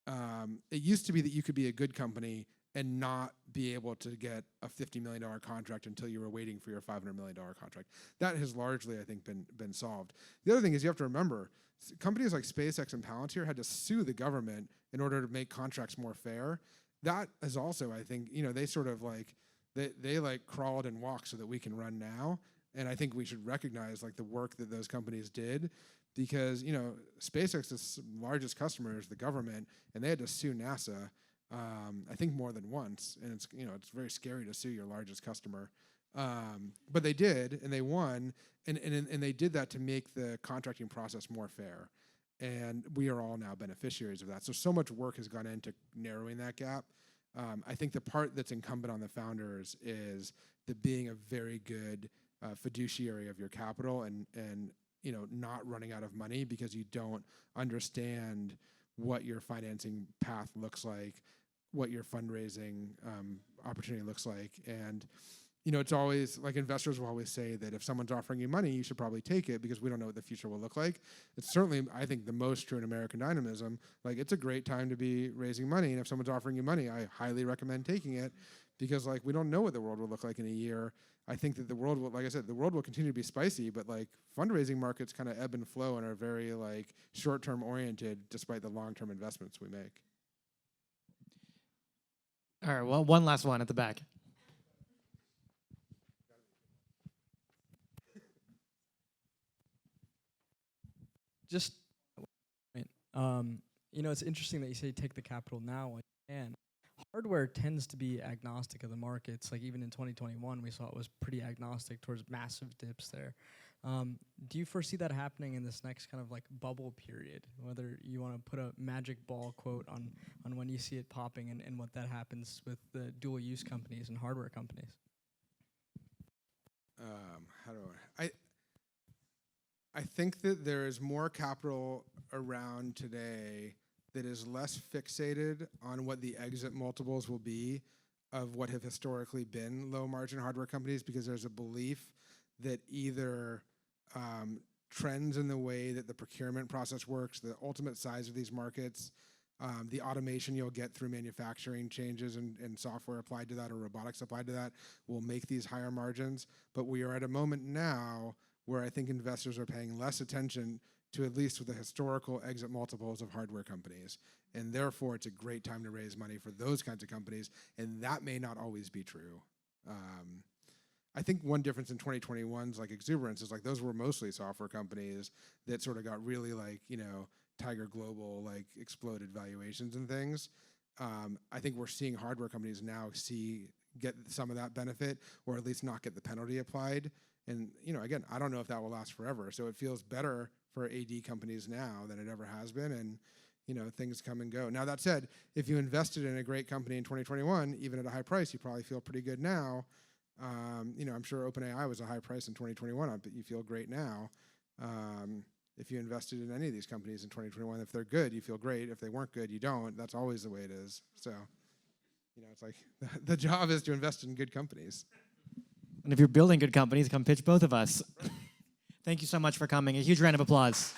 it used to be that you could be a good company and not be able to get a $50 million contract until you were waiting for your $500 million contract. That has largely, I think, been solved. The other thing is you have to remember, companies like SpaceX and Palantir had to sue the government in order to make contracts more fair. That is also, I think, you know, they sort of like, they like crawled and walked so that we can run now. And I think we should recognize like the work that those companies did because, you know, SpaceX's largest customer is the government and they had to sue NASA, I think more than once. And it's, you know, it's very scary to sue your largest customer. But they did, and they won, and they did that to make the contracting process more fair. And we are all now beneficiaries of that. So much work has gone into narrowing that gap. I think the part that's incumbent on the founders is the being a very good fiduciary of your capital and you know, not running out of money because you don't understand what your financing path looks like, what your fundraising opportunity looks like. And you know, it's always like investors will always say that if someone's offering you money, you should probably take it because we don't know what the future will look like. It's certainly, I think, the most true in American Dynamism. Like, it's a great time to be raising money, and if someone's offering you money, I highly recommend taking it because, like, we don't know what the world will look like in a year. I think that the world will, like I said, the world will continue to be spicy, but like fundraising markets kind of ebb and flow and are very like short-term oriented despite the long-term investments we make. All right, well, one last one at the back. Just, you know, it's interesting that you say take the capital now when you can. Hardware tends to be agnostic of the markets. Like even in 2021, we saw it was pretty agnostic towards massive dips there. Do you foresee that happening in this next kind of like bubble period? Whether you want to put a magic ball quote on when you see it popping and what that happens with the dual use companies and hardware companies? I think that there is more capital around today that is less fixated on what the exit multiples will be of what have historically been low margin hardware companies, because there's a belief that either trends in the way that the procurement process works, the ultimate size of these markets, The automation you'll get through manufacturing changes and software applied to that or robotics applied to that will make these higher margins. But we are at a moment now where I think investors are paying less attention to at least the historical exit multiples of hardware companies. And therefore, it's a great time to raise money for those kinds of companies. And that may not always be true. I think one difference in 2021's like exuberance is like those were mostly software companies that sort of got really like, Tiger Global like exploded valuations and things. I think we're seeing hardware companies now get some of that benefit or at least not get the penalty applied. And, again, I don't know if that will last forever. So it feels better for AD companies now than it ever has been. And, things come and go. Now, that said, if you invested in a great company in 2021, even at a high price, you probably feel pretty good now. I'm sure OpenAI was a high price in 2021, but you feel great now. If you invested in any of these companies in 2021, if they're good, you feel great. If they weren't good, you don't. That's always the way it is. So, it's like the job is to invest in good companies. And if you're building good companies, come pitch both of us. Thank you so much for coming. A huge round of applause.